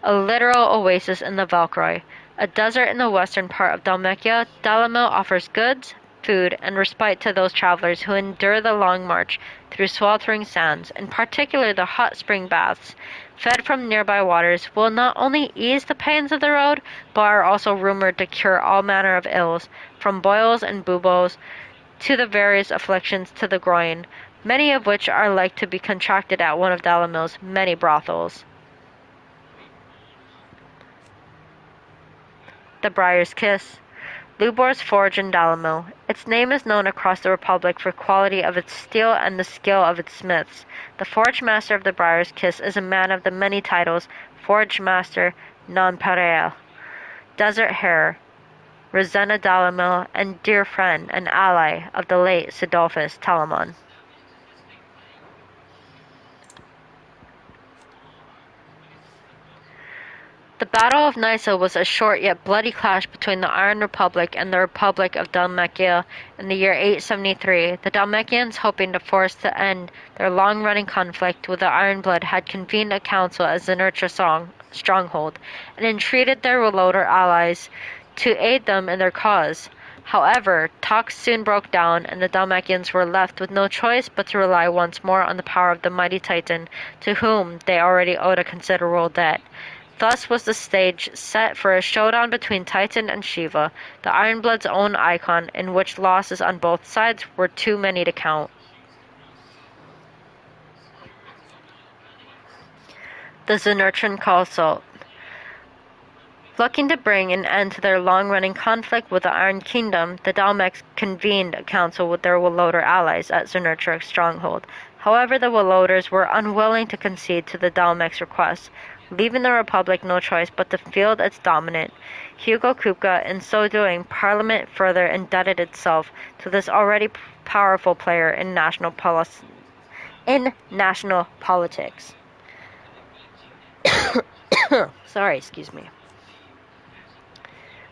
a literal oasis in the Valkyrie, a desert in the western part of Dalmatia. Dalamil offers goods, food, and respite to those travelers who endure the long march through sweltering sands. In particular, the hot spring baths, fed from nearby waters, will not only ease the pains of the road, but are also rumored to cure all manner of ills, from boils and buboes to the various afflictions to the groin, many of which are like to be contracted at one of Dalamil's many brothels. The Briar's Kiss, Lubor's forge in Dalamil. Its name is known across the Republic for quality of its steel and the skill of its smiths. The forge master of the Briar's Kiss is a man of the many titles: Forge Master, Nonpareil, Desert Hare, Rosanna Dalamil, and dear friend and ally of the late Sidolphus Telamon. The Battle of Nysa was a short yet bloody clash between the Iron Republic and the Republic of Dalmatia in the year 873. The Dalmatians, hoping to force to end their long-running conflict with the Iron Blood, had convened a council at Zenertra stronghold and entreated their Woloder allies to aid them in their cause. However, talks soon broke down, and the Dalmatians were left with no choice but to rely once more on the power of the mighty Titan, to whom they already owed a considerable debt. Thus was the stage set for a showdown between Titan and Shiva, the Ironblood's own icon, in which losses on both sides were too many to count. The Zenertran Consult. Looking to bring an end to their long-running conflict with the Iron Kingdom, the Dalmecs convened a council with their Woloder allies at Zenertra's stronghold. However, the Woloders were unwilling to concede to the Dalmecs' request, leaving the Republic no choice but to field its dominant. Hugo Kupka, in so doing, Parliament further indebted itself to this already powerful player in national politics. Sorry, excuse me.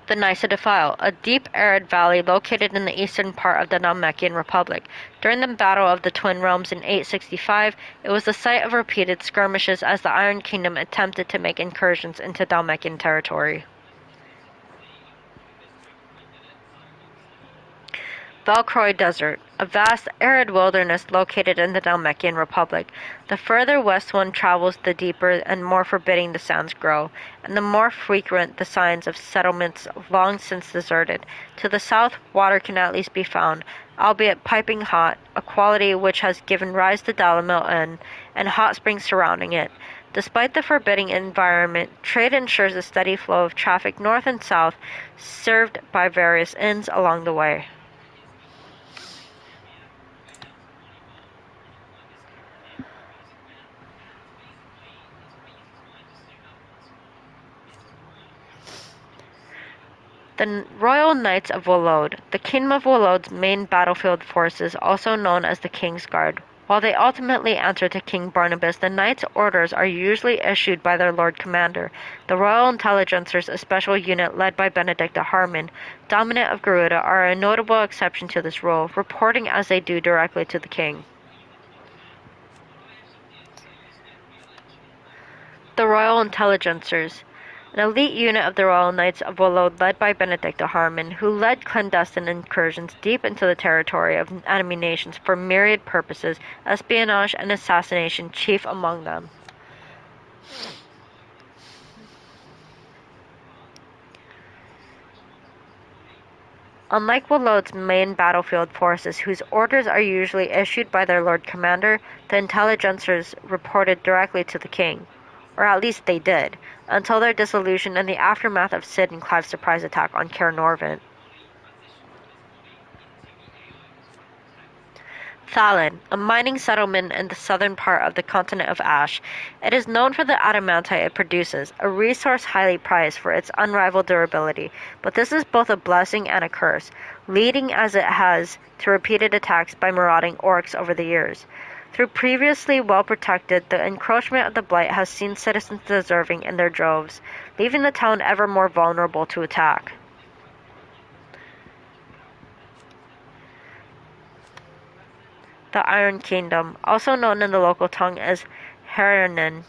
The Nysa Defile, a deep arid valley located in the eastern part of the Dalmatian Republic. During the Battle of the Twin Realms in 865, it was the site of repeated skirmishes as the Iron Kingdom attempted to make incursions into Dalmatian territory. Valkyrie Desert, a vast arid wilderness located in the Dalmatian Republic. The further west one travels, the deeper and more forbidding the sands grow, and the more frequent the signs of settlements long since deserted. To the south, water can at least be found, albeit piping hot, a quality which has given rise to Dalamil Inn and hot springs surrounding it. Despite the forbidding environment, trade ensures a steady flow of traffic north and south, served by various inns along the way. The Royal Knights of Wolode, the Kingdom of Wolode's main battlefield forces, also known as the King's Guard. While they ultimately answer to King Barnabas, the Knights' orders are usually issued by their Lord Commander. The Royal Intelligencers, a special unit led by Benedicta Harman, dominant of Garuda, are a notable exception to this rule, reporting as they do directly to the King. The Royal Intelligencers, an elite unit of the Royal Knights of Wolode led by Benedicta Harman, who led clandestine incursions deep into the territory of enemy nations for myriad purposes, espionage and assassination chief among them. Unlike Waloed's main battlefield forces, whose orders are usually issued by their Lord Commander, the intelligencers reported directly to the king. Or at least they did, until their dissolution in the aftermath of Cid and Clive's surprise attack on Cair Norvent. Thalin, a mining settlement in the southern part of the continent of Ash. It is known for the adamantite it produces, a resource highly prized for its unrivaled durability, but this is both a blessing and a curse, leading as it has to repeated attacks by marauding orcs over the years. Though previously well protected, the encroachment of the Blight has seen citizens deserting in their droves, leaving the town ever more vulnerable to attack. The Iron Kingdom, also known in the local tongue as Harren.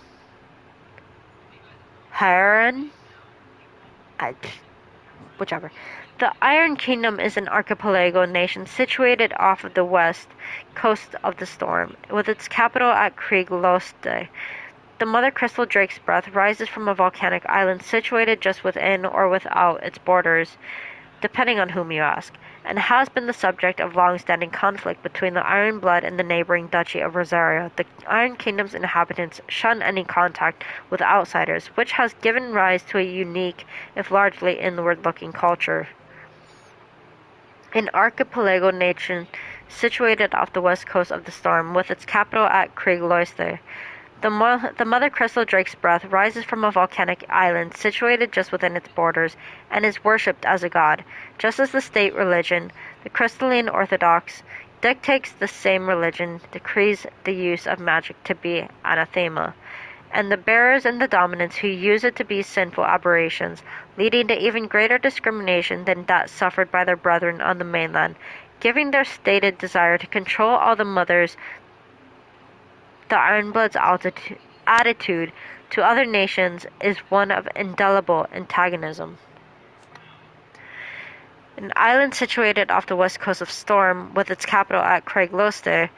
Whichever. The Iron Kingdom is an archipelago nation situated off of the west coast of the Storm, with its capital at Kriegloste. The Mother Crystal Drake's Breath rises from a volcanic island situated just within or without its borders, depending on whom you ask, and has been the subject of long-standing conflict between the Iron Blood and the neighboring Duchy of Roseiryu. The Iron Kingdom's inhabitants shun any contact with outsiders, which has given rise to a unique, if largely inward-looking culture. An archipelago nation situated off the west coast of the Storm, with its capital at Kriegloiste. The Mother Crystal Drake's Breath rises from a volcanic island situated just within its borders and is worshipped as a god. Just as the state religion, the Crystalline Orthodox, dictates the same religion decrees the use of magic to be anathema, and the bearers and the dominants who use it to be sinful aberrations, leading to even greater discrimination than that suffered by their brethren on the mainland, giving their stated desire to control all the mothers. The Ironblood's attitude to other nations is one of indelible antagonism. An island situated off the west coast of Storm, with its capital at Kriegloste,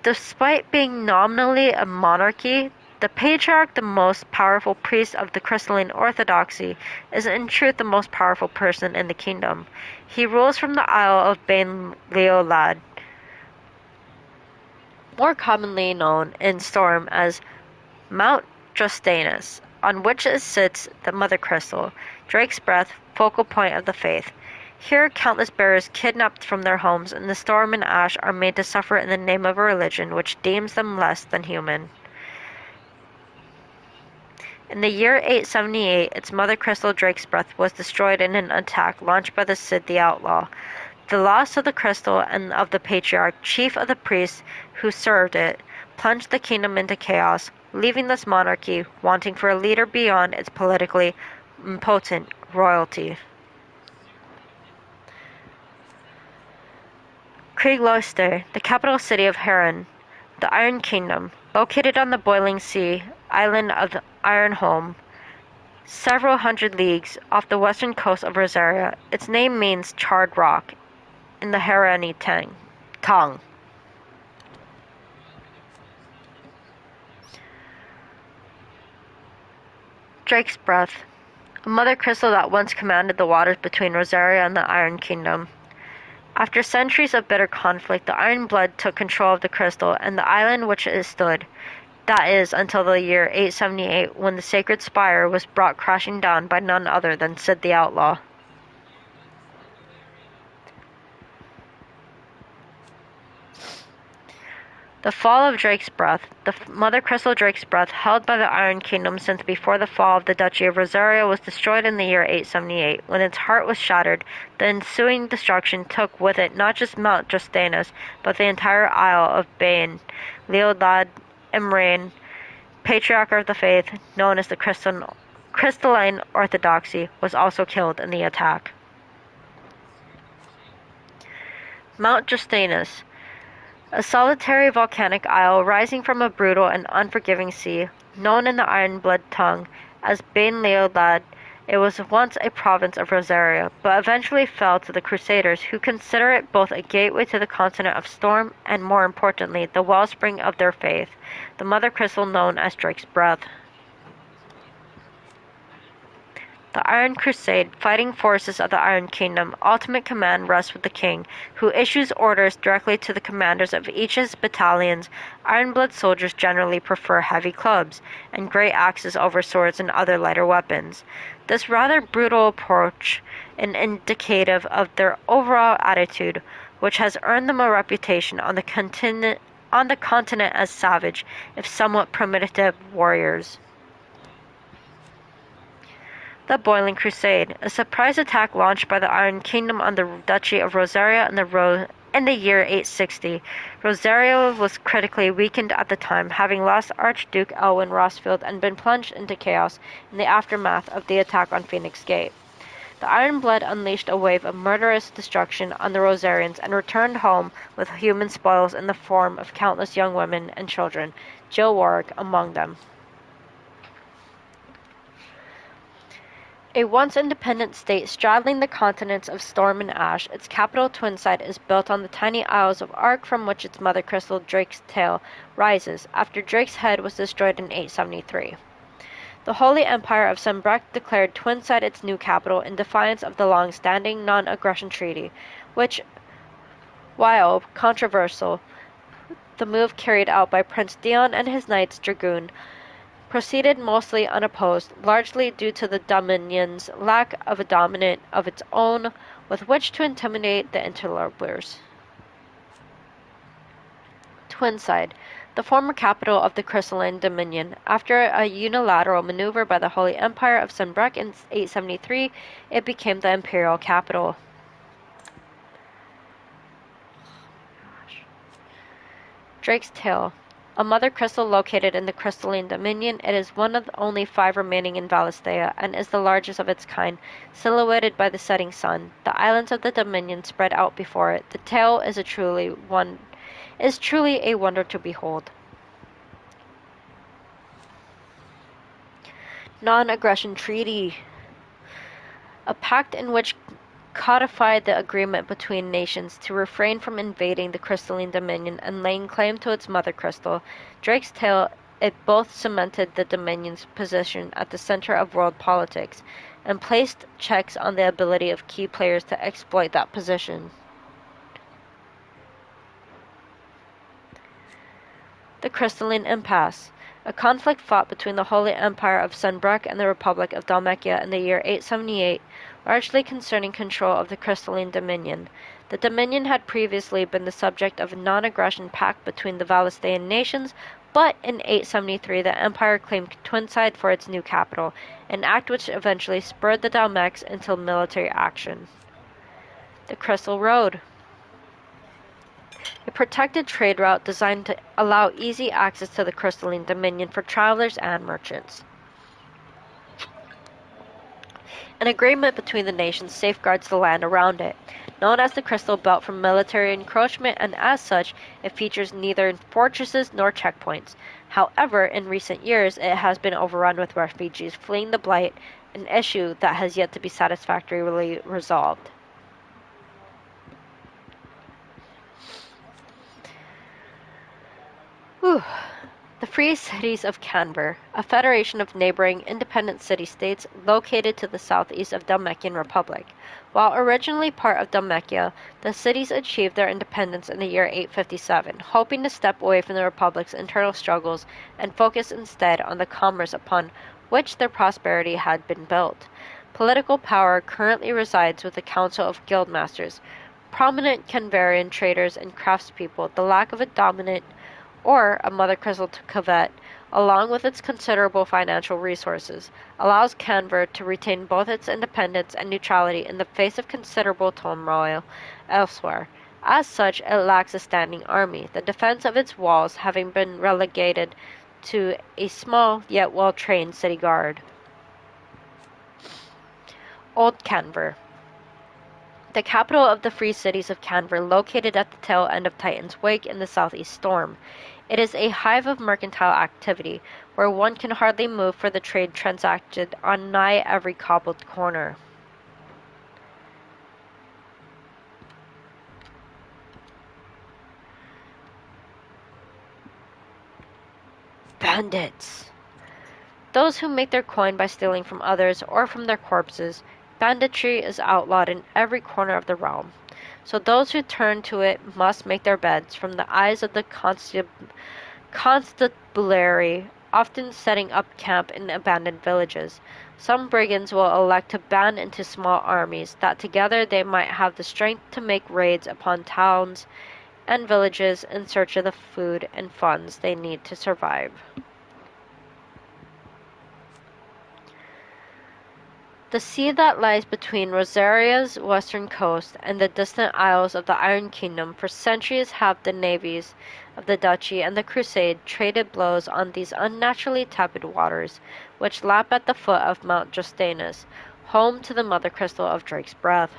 despite being nominally a monarchy, the Patriarch, the most powerful priest of the Crystalline Orthodoxy, is in truth the most powerful person in the kingdom. He rules from the Isle of Bain Leolad, more commonly known in Storm as Mount Justanus, on which sits the Mother Crystal, Drake's Breath, focal point of the faith. Here, countless bearers kidnapped from their homes in the Storm and Ash are made to suffer in the name of a religion which deems them less than human. In the year 878, its Mother Crystal Drake's Breath was destroyed in an attack launched by the Cid the Outlaw. The loss of the crystal and of the Patriarch, chief of the priests who served it, plunged the kingdom into chaos, leaving this monarchy wanting for a leader beyond its politically impotent royalty. Kriegloiste, the capital city of Harren, the Iron Kingdom, located on the boiling sea island of Ironholm, several hundred leagues off the western coast of Roseiryu. Its name means charred rock in the Harani tongue. Drake's Breath, a mother crystal that once commanded the waters between Roseiryu and the Iron Kingdom. After centuries of bitter conflict, the Iron Blood took control of the crystal and the island which it stood. That is, until the year 878, when the sacred spire was brought crashing down by none other than Cid the Outlaw. The fall of Drake's Breath. The Mother Crystal Drake's Breath, held by the Iron Kingdom since before the fall of the Duchy of Roseiryu, was destroyed in the year 878. When its heart was shattered, the ensuing destruction took with it not just Mount Justanus, but the entire Isle of Bain. Leodad Imrain, Patriarch of the Faith, known as the Crystalline Orthodoxy, was also killed in the attack. Mount Justanus, a solitary volcanic isle rising from a brutal and unforgiving sea, known in the Ironblood tongue as Bain Leolad. It was once a province of Roseiryu, but eventually fell to the Crusaders, who consider it both a gateway to the continent of Storm and, more importantly, the wellspring of their faith, the Mother Crystal known as Drake's Breath. The The Iron Crusade, fighting forces of the Iron Kingdom, ultimate command rests with the king, who issues orders directly to the commanders of each of his battalions. Ironblood soldiers generally prefer heavy clubs, and great axes over swords and other lighter weapons. This rather brutal approach is indicative of their overall attitude, which has earned them a reputation on the continent as savage, if somewhat primitive warriors. The Boiling Crusade, a surprise attack launched by the Iron Kingdom on the Duchy of Roseiryu in the year 860. Roseiryu was critically weakened at the time, having lost Archduke Elwin Rosfield and been plunged into chaos in the aftermath of the attack on Phoenix Gate. The Iron Blood unleashed a wave of murderous destruction on the Rosarians and returned home with human spoils in the form of countless young women and children, Jill Warwick among them. A once independent state straddling the continents of storm and ash, its capital Twinside is built on the tiny Isles of Ark from which its mother crystal Drake's Tail rises, after Drake's head was destroyed in 873. The Holy Empire of Sunbreck declared Twinside its new capital in defiance of the long-standing non-aggression treaty, which, while controversial, the move carried out by Prince Dion and his Knights Dragoon proceeded mostly unopposed, largely due to the Dominion's lack of a dominant of its own with which to intimidate the interlopers. Twinside, the former capital of the Crystalline Dominion. After a unilateral maneuver by the Holy Empire of Sunbreck in 873, it became the imperial capital. Drake's Tail, a mother crystal located in the Crystalline Dominion, it is one of the only 5 remaining in Valisthea and is the largest of its kind, silhouetted by the setting sun. The islands of the Dominion spread out before it. The tail is truly a wonder to behold. Non-aggression treaty, a pact in which codified the agreement between nations to refrain from invading the Crystalline Dominion and laying claim to its mother crystal. Drake's Tail, it both cemented the Dominion's position at the center of world politics and placed checks on the ability of key players to exploit that position. The Crystalline Impasse, a conflict fought between the Holy Empire of Sunbreck and the Republic of Dalmatia in the year 878, largely concerning control of the Crystalline Dominion. The Dominion had previously been the subject of a non-aggression pact between the Valisthean nations, but in 873 the Empire claimed Twinside for its new capital, an act which eventually spurred the Dalmecs into military action. The Crystal Road, a protected trade route designed to allow easy access to the Crystalline Dominion for travelers and merchants. An agreement between the nations safeguards the land around it, known as the Crystal Belt from military encroachment, and as such, it features neither fortresses nor checkpoints. However, in recent years, it has been overrun with refugees fleeing the Blight, an issue that has yet to be satisfactorily resolved. The Free Cities of Canver, a federation of neighboring independent city-states located to the southeast of Dalmatian Republic. While originally part of Dalmatia, the cities achieved their independence in the year 857, hoping to step away from the Republic's internal struggles and focus instead on the commerce upon which their prosperity had been built. Political power currently resides with the Council of Guildmasters, prominent Canverian traders and craftspeople. The lack of a dominant or a mother crystal to covet, along with its considerable financial resources, allows Canver to retain both its independence and neutrality in the face of considerable turmoil elsewhere. As such, it lacks a standing army, the defense of its walls having been relegated to a small yet well-trained city guard. Old Canver, the capital of the Free Cities of Canver, located at the tail end of Titan's Wake in the southeast storm. It is a hive of mercantile activity, where one can hardly move for the trade transacted on nigh every cobbled corner. Bandits. those who make their coin by stealing from others or from their corpses. Banditry is outlawed in every corner of the realm. So those who turn to it must make their beds from the eyes of the constabulary, often setting up camp in abandoned villages. Some brigands will elect to band into small armies, that together they might have the strength to make raids upon towns and villages in search of the food and funds they need to survive. The sea that lies between Roseiryu's western coast and the distant isles of the Iron Kingdom for centuries have the navies of the Duchy and the Crusade traded blows on these unnaturally tepid waters, which lap at the foot of Mount Justanus, home to the mother crystal of Drake's breath.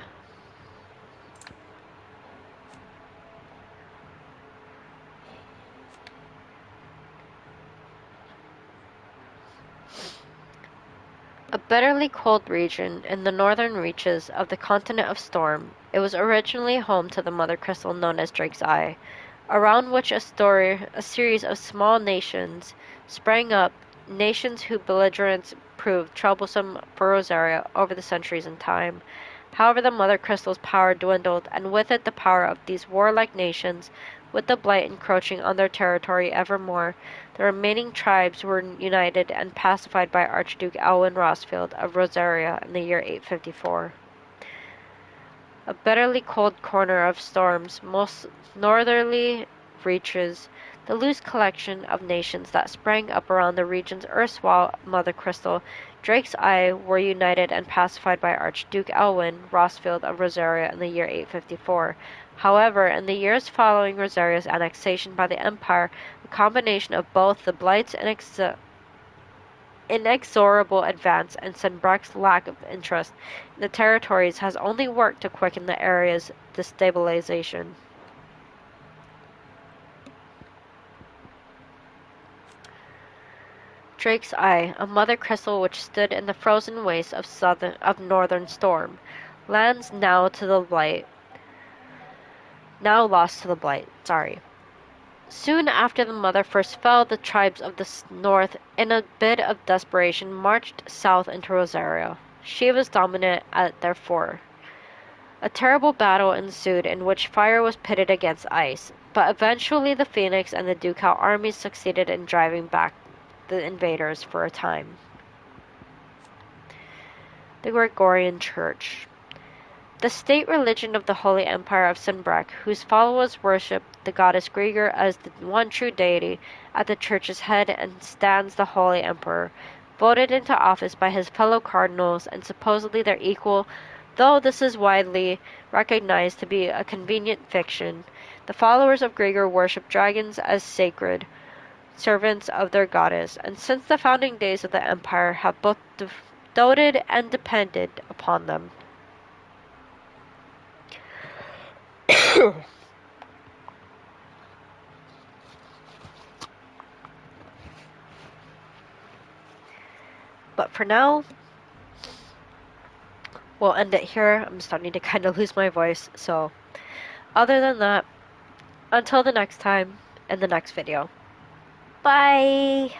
A bitterly cold region in the northern reaches of the continent of Storm, it was originally home to the mother crystal known as Drake's Eye, around which a series of small nations sprang up, nations whose belligerence proved troublesome for Roseiryu over the centuries in time. However, the mother crystal's power dwindled, and with it the power of these warlike nations, with the blight encroaching on their territory ever more. The remaining tribes were united and pacified by Archduke Alwyn Rosfield of Roseiryu in the year 854. A bitterly cold corner of Storm's most northerly reaches, the loose collection of nations that sprang up around the region's erstwhile mother crystal, Drake's Eye, were united and pacified by Archduke Alwyn Rosfield of Roseiryu in the year 854. However, in the years following Roseiryu's annexation by the Empire, a combination of both the Blight's inexorable advance and Sanbreque's lack of interest in the territories has only worked to quicken the area's destabilization. Drake's Eye, a mother crystal which stood in the frozen wastes of northern Storm, lands now lost to the Blight. Soon after the mother first fell, the tribes of the north, in a bid of desperation, marched south into Roseiryu. She was dominant at their fort. A terrible battle ensued in which fire was pitted against ice, but eventually the Phoenix and the Ducal armies succeeded in driving back the invaders for a time. The Gregorian Church. The state religion of the Holy Empire of Sanbreque, whose followers worship the goddess Grigor as the one true deity at the church's head and stands the Holy Emperor, voted into office by his fellow cardinals and supposedly their equal, though this is widely recognized to be a convenient fiction. The followers of Grigor worship dragons as sacred servants of their goddess, and since the founding days of the empire have both doted and depended upon them. But for now, we'll end it here. I'm starting to kind of lose my voice, so other than that, until the next time, in the next video. Bye!